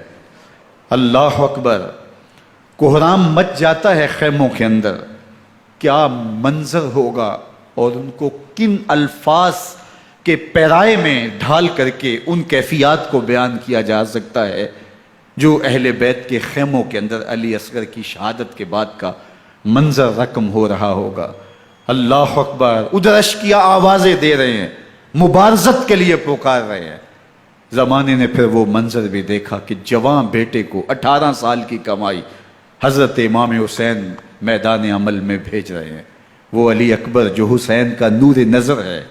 Speaker 1: اللہ اکبر، کوہرام مچ جاتا ہے خیموں کے اندر، کیا منظر ہوگا اور ان کو کن الفاظ کے پیرائے میں ڈھال کر کے ان کیفیات کو بیان کیا جا سکتا ہے جو اہل بیت کے خیموں کے اندر علی اصغر کی شہادت کے بعد کا منظر رقم ہو رہا ہوگا۔ اللہ اکبر، ادھر اشکیا آوازیں دے رہے ہیں، مبارزت کے لیے پکار رہے ہیں۔ زمانے نے پھر وہ منظر بھی دیکھا کہ جوان بیٹے کو 18 سال کی کمائی حضرت امام حسین میدان عمل میں بھیج رہے ہیں۔ وہ علی اکبر جو حسین کا نور نظر ہے،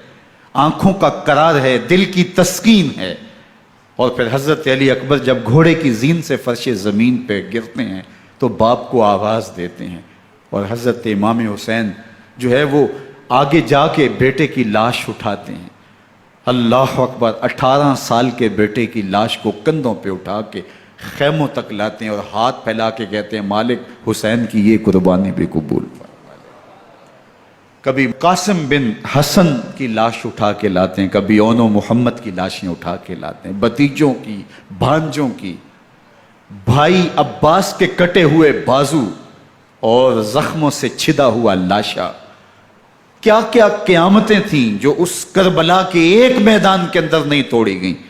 Speaker 1: آنکھوں کا قرار ہے، دل کی تسکین ہے۔ اور پھر حضرت علی اکبر جب گھوڑے کی زین سے فرش زمین پہ گرتے ہیں تو باپ کو آواز دیتے ہیں، اور حضرت امام حسین جو ہے وہ آگے جا کے بیٹے کی لاش اٹھاتے ہیں۔ اللہ اکبر، 18 سال کے بیٹے کی لاش کو کندھوں پہ اٹھا کے خیموں تک لاتے ہیں اور ہاتھ پھیلا کے کہتے ہیں مالک حسین کی یہ قربانی بھی قبول فرما۔ کبھی قاسم بن حسن کی لاش اٹھا کے لاتے ہیں، کبھی اون و محمد کی لاشیں اٹھا کے لاتے ہیں، بتیجوں کی، بھانجوں کی، بھائی عباس کے کٹے ہوئے بازو اور زخموں سے چھدا ہوا لاشا۔ کیا کیا قیامتیں تھیں جو اس کربلا کے ایک میدان کے اندر نہیں توڑی گئیں۔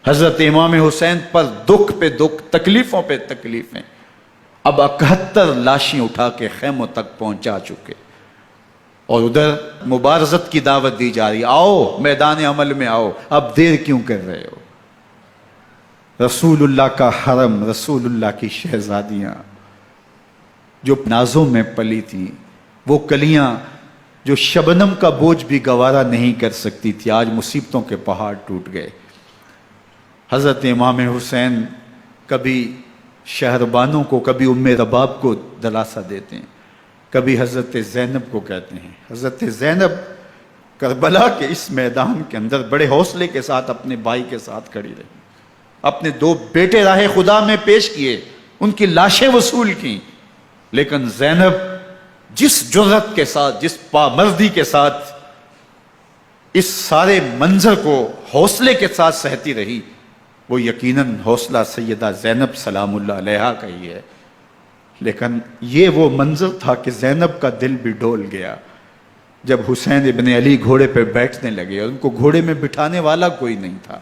Speaker 1: حضرت امام حسین پر دکھ پہ دکھ، تکلیفوں پہ تکلیفیں۔ اب 71 لاشیں اٹھا کے خیموں تک پہنچا چکے، اور ادھر مبارزت کی دعوت دی جا رہی، آؤ میدان عمل میں آؤ، اب دیر کیوں کر رہے ہو۔ رسول اللہ کا حرم، رسول اللہ کی شہزادیاں جو نازوں میں پلی تھیں، وہ کلیاں جو شبنم کا بوجھ بھی گوارا نہیں کر سکتی تھی، آج مصیبتوں کے پہاڑ ٹوٹ گئے۔ حضرت امام حسین کبھی شہربانوں کو، کبھی ام رباب کو دلاسا دیتے ہیں، کبھی حضرت زینب کو کہتے ہیں۔ حضرت زینب کربلا کے اس میدان کے اندر بڑے حوصلے کے ساتھ اپنے بھائی کے ساتھ کھڑی رہی، اپنے 2 بیٹے راہ خدا میں پیش کیے، ان کی لاشیں وصول کی، لیکن زینب جس جرأت کے ساتھ، جس پامردی کے ساتھ اس سارے منظر کو حوصلے کے ساتھ سہتی رہی، وہ یقیناً حوصلہ سیدہ زینب سلام اللہ علیہا کا ہی ہے۔ لیکن یہ وہ منظر تھا کہ زینب کا دل بھی ڈول گیا جب حسین ابن علی گھوڑے پہ بیٹھنے لگے، اور ان کو گھوڑے میں بٹھانے والا کوئی نہیں تھا،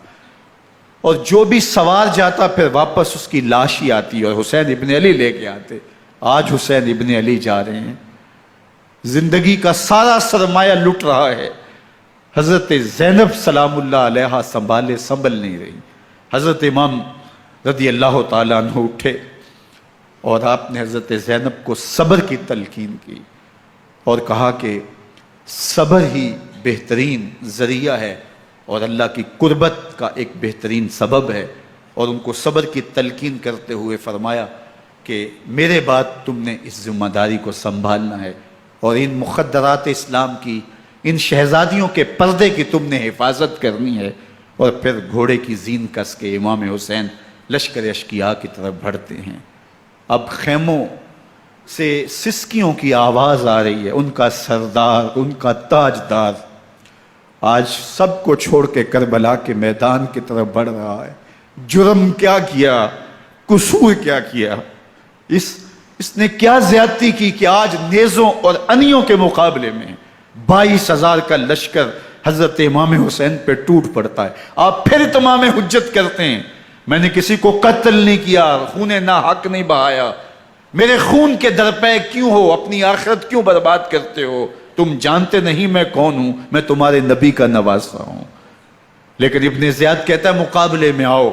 Speaker 1: اور جو بھی سوار جاتا پھر واپس اس کی لاش ہی آتی اور حسین ابن علی لے کے آتے۔ آج حسین ابن علی جا رہے ہیں، زندگی کا سارا سرمایہ لٹ رہا ہے، حضرت زینب سلام اللہ علیہا سنبھل نہیں رہی۔ حضرت امام رضی اللہ تعالیٰ عنہ اٹھے اور آپ نے حضرت زینب کو صبر کی تلقین کی اور کہا کہ صبر ہی بہترین ذریعہ ہے اور اللہ کی قربت کا ایک بہترین سبب ہے، اور ان کو صبر کی تلقین کرتے ہوئے فرمایا کہ میرے بعد تم نے اس ذمہ داری کو سنبھالنا ہے، اور ان مخدرات اسلام کی، ان شہزادیوں کے پردے کی تم نے حفاظت کرنی ہے۔ اور پھر گھوڑے کی زین کس کے امام حسین لشکر اشکیا کی طرف بڑھتے ہیں۔ اب خیموں سے سسکیوں کی آواز آ رہی ہے، ان کا سردار، ان کا تاجدار آج سب کو چھوڑ کے کربلا کے میدان کی طرف بڑھ رہا ہے۔ جرم کیا کیا، قصور کیا کیا، اس نے کیا زیادتی کی کہ آج نیزوں اور انیوں کے مقابلے میں 22,000 کا لشکر حضرت امام حسین پہ ٹوٹ پڑتا ہے۔ آپ پھر اتمام حجت کرتے ہیں، میں نے کسی کو قتل نہیں کیا، خون ناحق نہیں بہایا، میرے خون کے درپے کیوں ہو، اپنی آخرت کیوں برباد کرتے ہو، تم جانتے نہیں میں کون ہوں، میں تمہارے نبی کا نواسا ہوں۔ لیکن ابن زیاد کہتا ہے مقابلے میں آؤ۔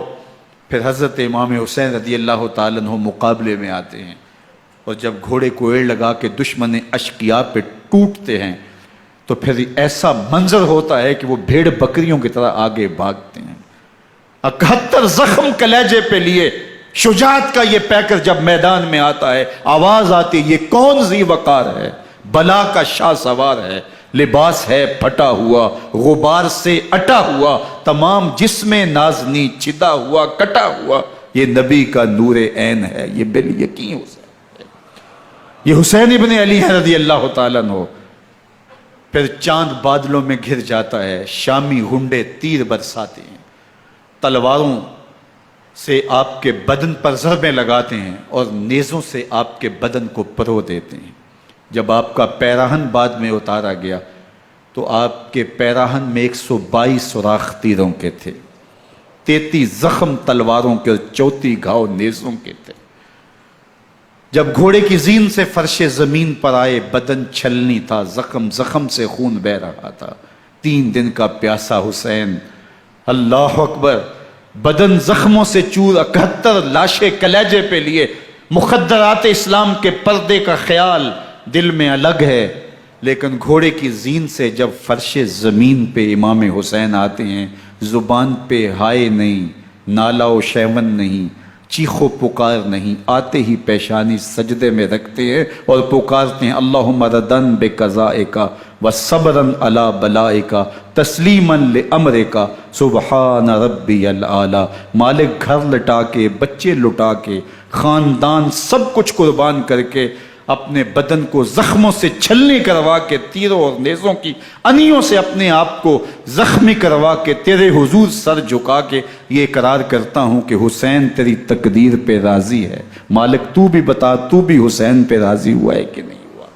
Speaker 1: پھر حضرت امام حسین رضی اللہ تعالیٰ عنہ مقابلے میں آتے ہیں، اور جب گھوڑے کو ایڑ لگا کے دشمن اشقیاء پہ ٹوٹتے ہیں تو پھر ایسا منظر ہوتا ہے کہ وہ بھیڑ بکریوں کی طرح آگے بھاگتے ہیں۔ 71 زخم کلیجے پہ لیے شجاعت کا یہ پیکر جب میدان میں آتا ہے، آواز آتی ہے یہ کون ذی وقار ہے، بلا کا شاہ سوار ہے، لباس ہے پھٹا ہوا غبار سے اٹا ہوا، تمام جسم نازنی چدا ہوا کٹا ہوا، یہ نبی کا نور عین ہے، یہ بالیقین حسین ہے، یہ حسین ابن علی ہے رضی اللہ تعالیٰ عنہ۔ پھر چاند بادلوں میں گھر جاتا ہے، شامی غنڈے تیر برساتے ہیں، تلواروں سے آپ کے بدن پر ضربیں لگاتے ہیں اور نیزوں سے آپ کے بدن کو پرو دیتے ہیں۔ جب آپ کا پیراہن بعد میں اتارا گیا تو آپ کے پیراہن میں 122 سوراخ تیروں کے تھے، 33 زخم تلواروں کے اور 34 گھاؤ نیزوں کے تھے۔ جب گھوڑے کی زین سے فرش زمین پر آئے، بدن چھلنی تھا، زخم زخم سے خون بہ رہا تھا، 3 دن کا پیاسا حسین، اللہ اکبر، بدن زخموں سے چور، 71 لاشیں کلیجے پہ لیے، مخدرات اسلام کے پردے کا خیال دل میں الگ ہے، لیکن گھوڑے کی زین سے جب فرش زمین پہ امام حسین آتے ہیں، زبان پہ ہائے نہیں، نالا و شیون نہیں، چیخ و پکار نہیں، آتے ہی پیشانی سجدے میں رکھتے ہیں اور پکارتے ہیں اللہم ردن بقضائک وصبرن علی بلائک تسلیما لامرک سبحان ربی العالی۔ مالک گھر لٹا کے، بچے لٹا کے، خاندان سب کچھ قربان کر کے، اپنے بدن کو زخموں سے چھلنی کروا کے، تیروں اور نیزوں کی انیوں سے اپنے آپ کو زخمی کروا کے، تیرے حضور سر جھکا کے یہ اقرار کرتا ہوں کہ حسین تیری تقدیر پہ راضی ہے، مالک تو بھی بتا، تو بھی حسین پہ راضی ہوا ہے کہ نہیں ہوا۔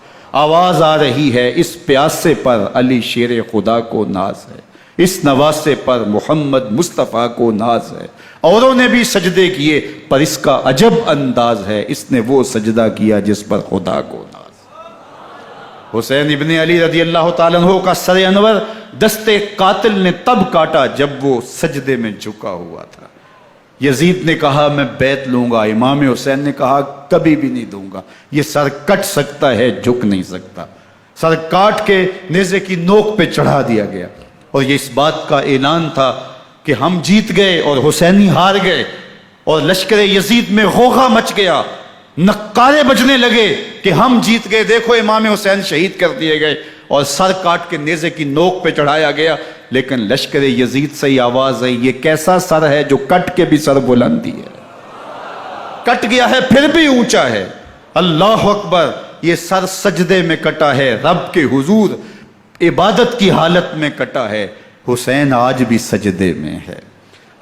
Speaker 1: آواز آ رہی ہے، اس پیاسے پر علی شیر خدا کو ناز ہے، اس نواسے پر محمد مصطفیٰ کو ناز ہے۔ اوروں نے بھی سجدے کیے پر اس کا عجب انداز ہے، اس نے وہ سجدہ کیا جس پر خدا کو ناز۔ حسین ابن علی رضی اللہ تعالیٰ عنہ کا سر انور دستے قاتل نے تب کاٹا جب وہ سجدے میں جھکا ہوا تھا۔ یزید نے کہا میں بیعت لوں گا، امام حسین نے کہا کبھی بھی نہیں دوں گا، یہ سر کٹ سکتا ہے جھک نہیں سکتا۔ سر کاٹ کے نیزے کی نوک پہ چڑھا دیا گیا اور یہ اس بات کا اعلان تھا کہ ہم جیت گئے اور حسینی ہار گئے، اور لشکر یزید میں غوغا مچ گیا، نقارے بجنے لگے کہ ہم جیت گئے، دیکھو امام حسین شہید کر دیے گئے، اور سر کاٹ کے نیزے کی نوک پہ چڑھایا گیا۔ لیکن لشکر یزید سے ہی آواز آئی یہ کیسا سر ہے جو کٹ کے بھی سر بلندی ہے، کٹ گیا ہے پھر بھی اونچا ہے، اللہ اکبر، یہ سر سجدے میں کٹا ہے، رب کے حضور عبادت کی حالت میں کٹا ہے۔ حسین آج بھی سجدے میں ہے،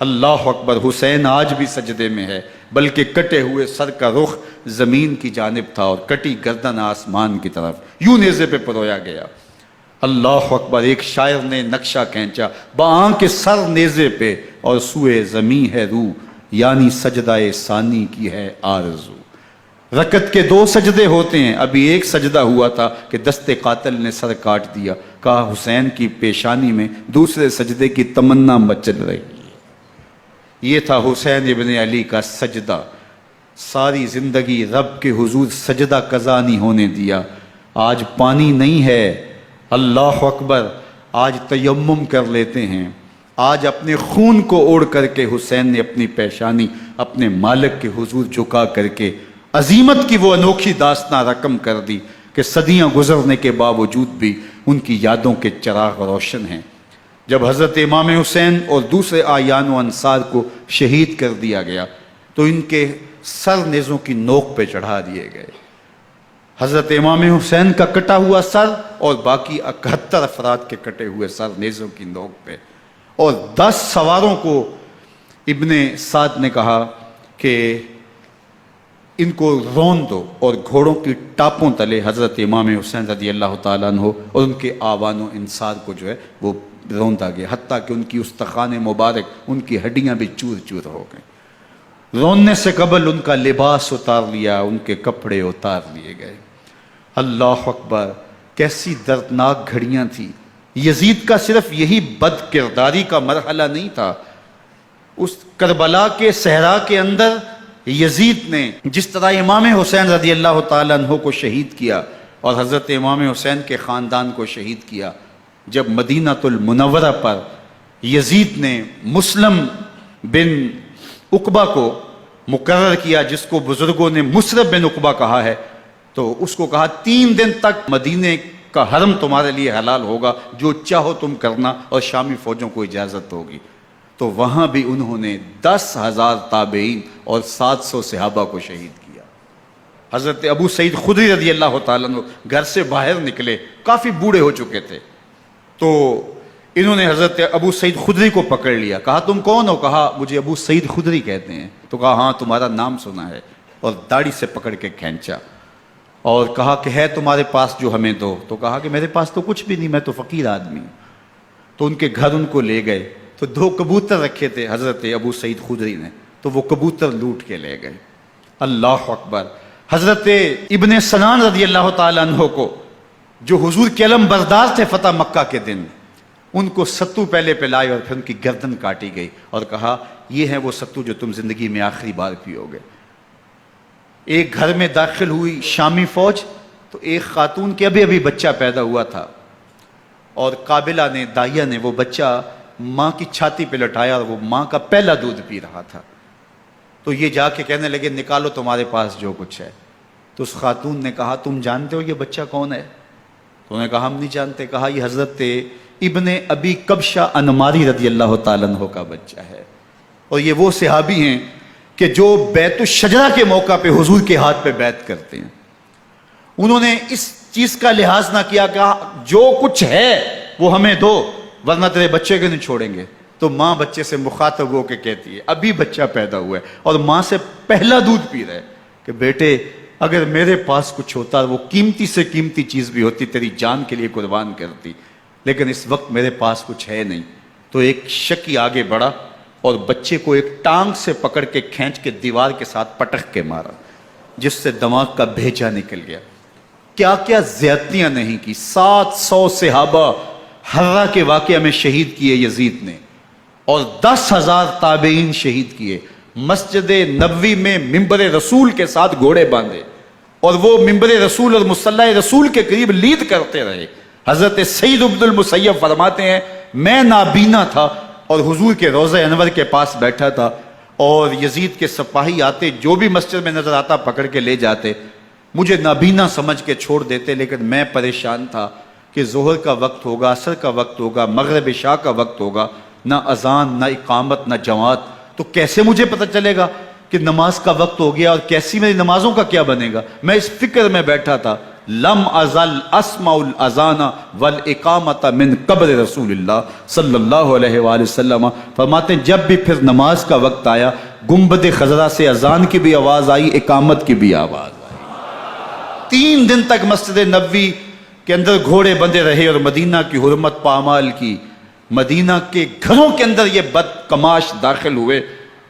Speaker 1: اللہ اکبر، حسین آج بھی سجدے میں ہے، بلکہ کٹے ہوئے سر کا رخ زمین کی جانب تھا اور کٹی گردن آسمان کی طرف، یوں نیزے پہ پرویا گیا۔ اللہ اکبر، ایک شاعر نے نقشہ کھینچا، بآنکھ سر نیزے پہ اور سوئے زمین ہے روح، یعنی سجدہ ثانی کی ہے آرزو۔ رکعت کے 2 سجدے ہوتے ہیں، ابھی ایک سجدہ ہوا تھا کہ دست قاتل نے سر کاٹ دیا، کہا حسین کی پیشانی میں دوسرے سجدے کی تمنا مچل رہی ہے۔ یہ تھا حسین ابن علی کا سجدہ، ساری زندگی رب کے حضور سجدہ قضا نہیں ہونے دیا۔ آج پانی نہیں ہے، اللہ اکبر، آج تیمم کر لیتے ہیں، آج اپنے خون کو اوڑھ کر کے حسین نے اپنی پیشانی اپنے مالک کے حضور جھکا کر کے عظیمت کی وہ انوکھی داستان رقم کر دی کہ صدیاں گزرنے کے باوجود بھی ان کی یادوں کے چراغ روشن ہیں۔ جب حضرت امام حسین اور دوسرے آیان و انصار کو شہید کر دیا گیا تو ان کے سر نیزوں کی نوک پہ چڑھا دیے گئے۔ حضرت امام حسین کا کٹا ہوا سر اور باقی 71 افراد کے کٹے ہوئے سر نیزوں کی نوک پہ، اور 10 سواروں کو ابن سعد نے کہا کہ ان کو رون دو، اور گھوڑوں کی ٹاپوں تلے حضرت امام حسین رضی اللہ تعالیٰ عنہ اور ان کے آوان و انصار کو جو ہے وہ روندا گیا، حتیٰ کہ ان کی استخوان مبارک، ان کی ہڈیاں بھی چور چور ہو گئیں۔ روننے سے قبل ان کا لباس اتار لیا، ان کے کپڑے اتار لیے گئے۔ اللہ اکبر، کیسی دردناک گھڑیاں تھیں۔ یزید کا صرف یہی بد کرداری کا مرحلہ نہیں تھا، اس کربلا کے صحرا کے اندر یزید نے جس طرح امام حسین رضی اللہ تعالیٰ عنہ کو شہید کیا اور حضرت امام حسین کے خاندان کو شہید کیا، جب مدینہ المنورہ پر یزید نے مسلم بن عقبہ کو مقرر کیا، جس کو بزرگوں نے مصرب بن عقبہ کہا ہے، تو اس کو کہا 3 دن تک مدینے کا حرم تمہارے لیے حلال ہوگا، جو چاہو تم کرنا، اور شامی فوجوں کو اجازت ہوگی۔ تو وہاں بھی انہوں نے 10,000 تابعین اور 700 صحابہ کو شہید کیا۔ حضرت ابو سعید خدری رضی اللہ تعالیٰ عنہ گھر سے باہر نکلے، کافی بوڑھے ہو چکے تھے، تو انہوں نے حضرت ابو سعید خدری کو پکڑ لیا، کہا تم کون ہو؟ کہا مجھے ابو سعید خدری کہتے ہیں۔ تو کہا ہاں تمہارا نام سنا ہے، اور داڑھی سے پکڑ کے کھینچا اور کہا کہ ہے تمہارے پاس جو ہمیں دو؟ تو کہا کہ میرے پاس تو کچھ بھی نہیں، میں تو فقیر آدمی ہوں۔ تو ان کے گھر ان کو لے گئے، تو 2 کبوتر رکھے تھے حضرت ابو سعید خدری نے، تو وہ کبوتر لوٹ کے لے گئے۔ اللہ اکبر۔ حضرت ابن سنان رضی اللہ تعالیٰ عنہ کو، جو حضور کے علم بردار تھے فتح مکہ کے دن، ان کو ستو پہلے پلائے اور پھر ان کی گردن کاٹی گئی، اور کہا یہ ہے وہ ستو جو تم زندگی میں آخری بار پیو گے۔ ایک گھر میں داخل ہوئی شامی فوج، تو ایک خاتون کے ابھی بچہ پیدا ہوا تھا، اور قابلہ نے، دائیا نے وہ بچہ ماں کی چھاتی پہ لٹایا، اور وہ ماں کا پہلا دودھ پی رہا تھا۔ تو یہ جا کے کہنے لگے نکالو تمہارے پاس جو کچھ ہے۔ تو اس خاتون نے کہا تم جانتے ہو یہ بچہ کون ہے؟ تو انہوں نے کہا ہم نہیں جانتے۔ کہا یہ حضرت ابن ابی کبشہ انماری رضی اللہ تعالیٰ عنہ کا بچہ ہے، اور یہ وہ صحابی ہیں کہ جو بیت الشجرہ کے موقع پہ حضور کے ہاتھ پہ بیعت کرتے ہیں۔ انہوں نے اس چیز کا لحاظ نہ کیا کہ جو کچھ ہے وہ ہمیں دو، ورنہ تیرے بچے کو نہیں چھوڑیں گے۔ تو ماں بچے سے مخاطب ہو کے کہتی ہے، ابھی بچہ پیدا ہوا ہے اور ماں سے پہلا دودھ پی رہا ہے، کہ بیٹے اگر میرے پاس کچھ ہوتا، وہ قیمتی سے قیمتی چیز بھی ہوتی، تیری جان کے لیے قربان کرتی، لیکن اس وقت میرے پاس کچھ ہے نہیں۔ تو ایک شکی آگے بڑھا اور بچے کو ایک ٹانگ سے پکڑ کے کھینچ کے دیوار کے ساتھ پٹک کے مارا، جس سے دماغ کا بھیجا نکل گیا۔ کیا کیا زیادتیاں نہیں کی۔ 700 صحابہ حرہ کے واقعہ میں شہید کیے یزید نے، اور 10,000 تابعین شہید کیے۔ مسجد نبوی میں ممبر رسول کے ساتھ گھوڑے باندھے، اور وہ ممبر رسول اور مصلی رسول کے قریب لید کرتے رہے۔ حضرت سید عبد المسیب فرماتے ہیں میں نابینا تھا اور حضور کے روضہ انور کے پاس بیٹھا تھا، اور یزید کے سپاہی آتے، جو بھی مسجد میں نظر آتا پکڑ کے لے جاتے، مجھے نابینا سمجھ کے چھوڑ دیتے، لیکن میں پریشان تھا کہ ظہر کا وقت ہوگا، عصر کا وقت ہوگا، مغرب عشاء کا وقت ہوگا، نہ اذان نہ اقامت نہ جماعت، تو کیسے مجھے پتہ چلے گا کہ نماز کا وقت ہو گیا، اور کیسی میری نمازوں کا کیا بنے گا؟ میں اس فکر میں بیٹھا تھا۔ لم ازل اسمع الاذان والاقامت من قبر رسول اللہ صلی اللہ علیہ وآلہ وسلم۔ فرماتے ہیں جب بھی پھر نماز کا وقت آیا، گنبد خضرا سے اذان کی بھی آواز آئی، اقامت کی بھی آواز آئی۔ 3 دن تک مسجد نبوی کے اندر گھوڑے بندے رہے، اور مدینہ کی حرمت پامال کی۔ مدینہ کے گھروں کے اندر یہ بدکماش داخل ہوئے،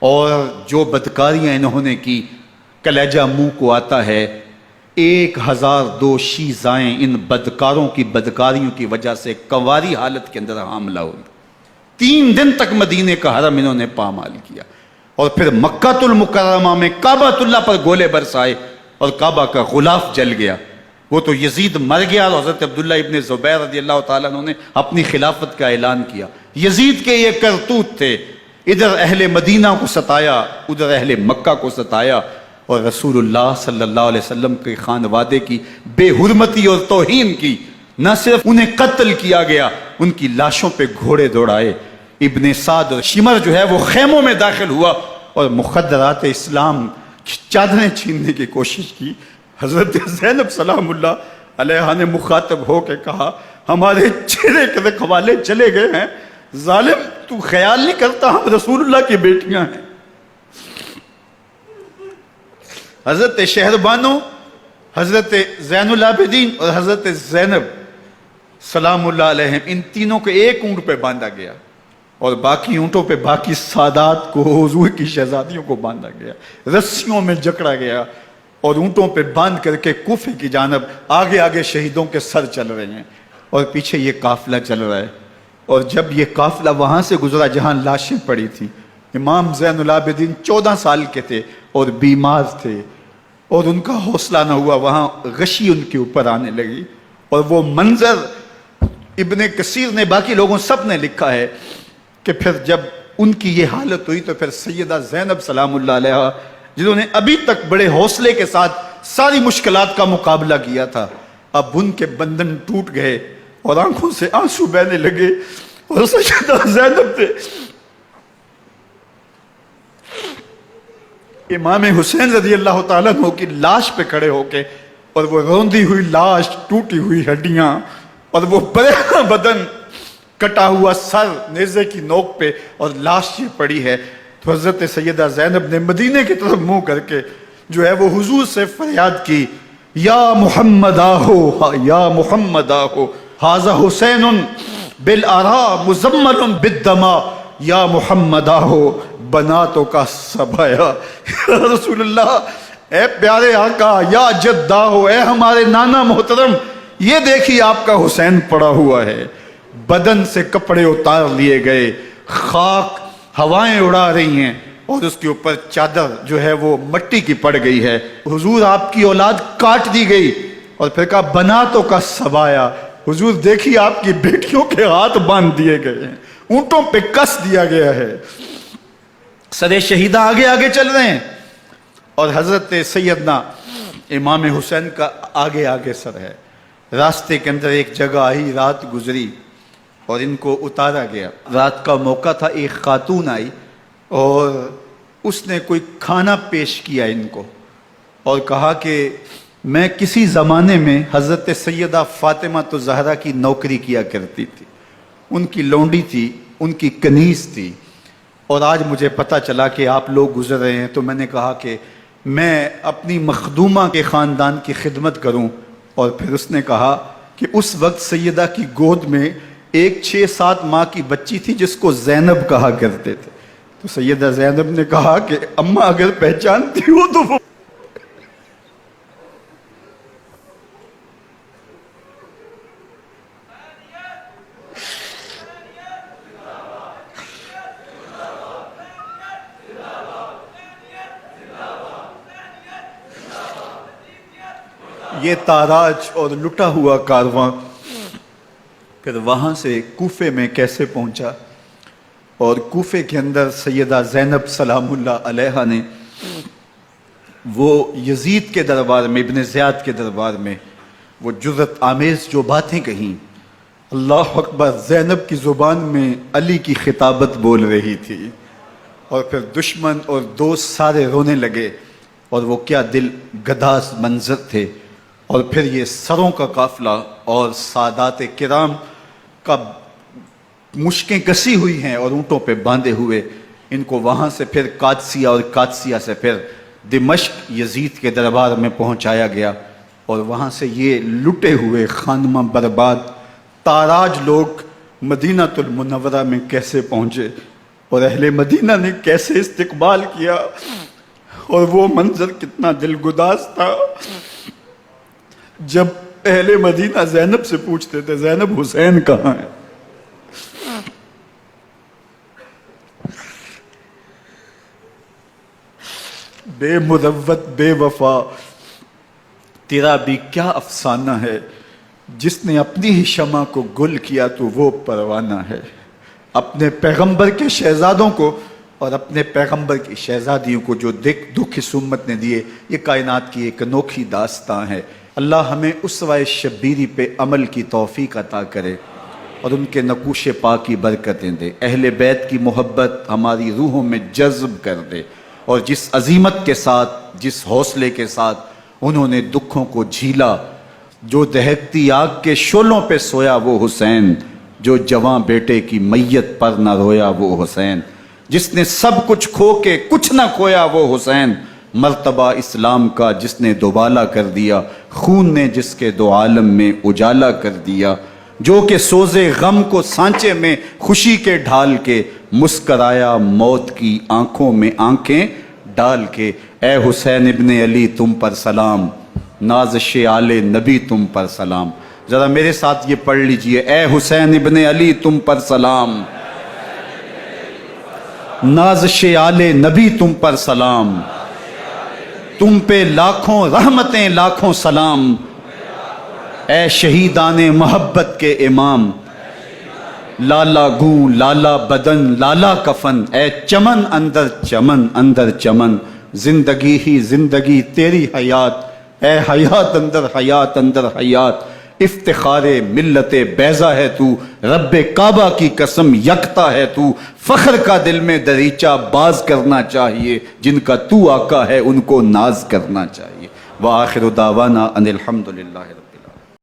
Speaker 1: اور جو بدکاریاں انہوں نے کی، کلیجہ منہ کو آتا ہے۔ 1002 شیزائیں ان بدکاروں کی بدکاریوں کی وجہ سے کنواری حالت کے اندر حاملہ ہوئی۔ 3 دن تک مدینے کا حرم انہوں نے پامال کیا، اور پھر مکہ المکرمہ میں کعبۃ اللہ پر گولے برسائے، اور کعبہ کا غلاف جل گیا۔ وہ تو یزید مر گیا، اور حضرت عبداللہ ابن زبیر رضی اللہ تعالیٰ عنہ نے اپنی خلافت کا اعلان کیا۔ یزید کے یہ کرتوت تھے، ادھر اہل مدینہ کو ستایا، ادھر اہل مکہ کو ستایا، اور رسول اللہ صلی اللہ علیہ وسلم کے خانوادے کی بے حرمتی اور توہین کی۔ نہ صرف انہیں قتل کیا گیا، ان کی لاشوں پہ گھوڑے دوڑائے۔ ابن سعد اور شمر جو ہے وہ خیموں میں داخل ہوا، اور مخدرات اسلام کی چادریں چھیننے کی کوشش کی۔ حضرت زینب سلام اللہ علیہ نے مخاطب ہو کے کہا ہمارے چہرے کے رکھوالے چلے گئے ہیں، ظالم تو خیال نہیں کرتا ہم رسول اللہ کی بیٹیاں ہیں۔ حضرت شہربانو، حضرت زین العابدین اور حضرت زینب سلام اللہ علیہ، ان تینوں کو ایک اونٹ پہ باندھا گیا، اور باقی اونٹوں پہ باقی سادات کو، حضور کی شہزادیوں کو باندھا گیا، رسیوں میں جکڑا گیا، اور اونٹوں پہ باندھ کر کے کوفے کی جانب آگے آگے شہیدوں کے سر چل رہے ہیں، اور پیچھے یہ قافلہ چل رہا ہے۔ اور جب یہ قافلہ وہاں سے گزرا جہاں لاشیں پڑی تھیں، امام زین العابدین 14 سال کے تھے اور بیمار تھے، اور ان کا حوصلہ نہ ہوا، وہاں غشی ان کے اوپر آنے لگی، اور وہ منظر ابن کثیر نے، باقی لوگوں سب نے لکھا ہے کہ پھر جب ان کی یہ حالت ہوئی تو پھر سیدہ زینب سلام اللہ علیہ، جنہوں نے ابھی تک بڑے حوصلے کے ساتھ ساری مشکلات کا مقابلہ کیا تھا، اب ان کے بندھن ٹوٹ گئے اور آنکھوں سے آنسو بہنے لگے، اور سیدہ زینب نے امام حسین رضی اللہ تعالیٰ عنہ کی لاش پہ کھڑے ہو کے، اور وہ روندی ہوئی لاش، ٹوٹی ہوئی ہڈیاں، اور وہ برینا بدن، کٹا ہوا سر نیزے کی نوک پہ، اور لاش یہ پڑی ہے، تو حضرت سیدہ زینب نے مدینے کی طرف منہ کر کے جو ہے وہ حضور سے فریاد کی، یا محمد آہو، یا محمد آہو، ھذا حسین بالآراء مزمل بالدماء، یا محمد آہو بناتوں کا سبایا۔ یا رسول اللہ، اے پیارے آقا، یا جد آہو، اے ہمارے نانا محترم، یہ دیکھیے آپ کا حسین پڑا ہوا ہے، بدن سے کپڑے اتار لیے گئے، خاک ہوائیں اڑا رہی ہیں، اور اس کے اوپر چادر جو ہے وہ مٹی کی پڑ گئی ہے۔ حضور آپ کی اولاد کاٹ دی گئی، اور پھر کہا بناتوں کا سبایا، حضور دیکھیے آپ کی بیٹیوں کے ہاتھ باندھ دیے گئے ہیں، اونٹوں پہ کس دیا گیا ہے، سر شہیدہ آگے آگے چل رہے ہیں، اور حضرت سیدنا امام حسین کا آگے آگے سر ہے۔ راستے کے اندر ایک جگہ آئی، رات گزری اور ان کو اتارا گیا۔ رات کا موقع تھا، ایک خاتون آئی اور اس نے کوئی کھانا پیش کیا ان کو، اور کہا کہ میں کسی زمانے میں حضرت سیدہ فاطمہ الزہرا کی نوکری کیا کرتی تھی، ان کی لونڈی تھی، ان کی کنیز تھی، اور آج مجھے پتہ چلا کہ آپ لوگ گزر رہے ہیں، تو میں نے کہا کہ میں اپنی مخدومہ کے خاندان کی خدمت کروں۔ اور پھر اس نے کہا کہ اس وقت سیدہ کی گود میں ایک 6-7 ماہ کی بچی تھی جس کو زینب کہا کرتے تھے، تو سیدہ زینب نے کہا کہ اماں اگر پہچانتی ہو تو وہ یہ تاراج اور لٹا ہوا کارواں پھر وہاں سے کوفے میں کیسے پہنچا، اور کوفے کے اندر سیدہ زینب سلام اللہ علیہا نے وہ یزید کے دربار میں، ابن زیاد کے دربار میں وہ جرأت آمیز جو باتیں کہیں، اللہ اکبر، زینب کی زبان میں علی کی خطابت بول رہی تھی، اور پھر دشمن اور دوست سارے رونے لگے، اور وہ کیا دل گداز منظر تھے۔ اور پھر یہ سروں کا قافلہ اور سادات کرام کا مشکیں کسی ہوئی ہیں اور اونٹوں پہ باندھے ہوئے، ان کو وہاں سے پھر قادسیہ، اور قادسیہ سے پھر دمشق یزید کے دربار میں پہنچایا گیا، اور وہاں سے یہ لٹے ہوئے خانمہ برباد تاراج لوگ مدینہ المنورہ میں کیسے پہنچے، اور اہل مدینہ نے کیسے استقبال کیا، اور وہ منظر کتنا دل گداز تھا جب اہل مدینہ زینب سے پوچھتے تھے زینب حسین کہاں ہے؟ بے مروت بے وفا تیرا بھی کیا افسانہ ہے، جس نے اپنی ہی شمع کو گل کیا تو وہ پروانہ ہے۔ اپنے پیغمبر کے شہزادوں کو اور اپنے پیغمبر کی شہزادیوں کو جو دکھ اس امت نے دیے، یہ کائنات کی ایک انوکھی داستان ہے۔ اللہ ہمیں اسوہ شبیری پہ عمل کی توفیق عطا کرے اور ان کے نقوش پاک کی برکتیں دے، اہل بیت کی محبت ہماری روحوں میں جذب کر دے، اور جس عظیمت کے ساتھ، جس حوصلے کے ساتھ انہوں نے دکھوں کو جھیلا، جو دہکتی آگ کے شعلوں پہ سویا وہ حسین، جو جواں بیٹے کی میت پر نہ رویا وہ حسین، جس نے سب کچھ کھو کے کچھ نہ کھویا وہ حسین، مرتبہ اسلام کا جس نے دوبالا کر دیا، خون نے جس کے دو عالم میں اجالا کر دیا، جو کہ سوزے غم کو سانچے میں خوشی کے ڈھال کے مسکرایا موت کی آنکھوں میں آنکھیں ڈال کے۔ اے حسین ابن علی تم پر سلام، نازش آل نبی تم پر سلام۔ ذرا میرے ساتھ یہ پڑھ لیجئے، اے حسین ابن علی تم پر سلام، نازش آل نبی تم پر سلام، تم پہ لاکھوں رحمتیں لاکھوں سلام، اے شہیدان محبت کے امام، لالا گوں لالا بدن لالا کفن، اے چمن اندر چمن اندر چمن، زندگی ہی زندگی تیری حیات، اے حیات اندر حیات اندر حیات، افتخار ملت بیضا ہے تو، رب کعبہ کی قسم یکتا ہے تو، فخر کا دل میں دریچہ باز کرنا چاہیے، جن کا تو آقا ہے ان کو ناز کرنا چاہیے۔ وآخر دعوانا ان الحمدللہ رب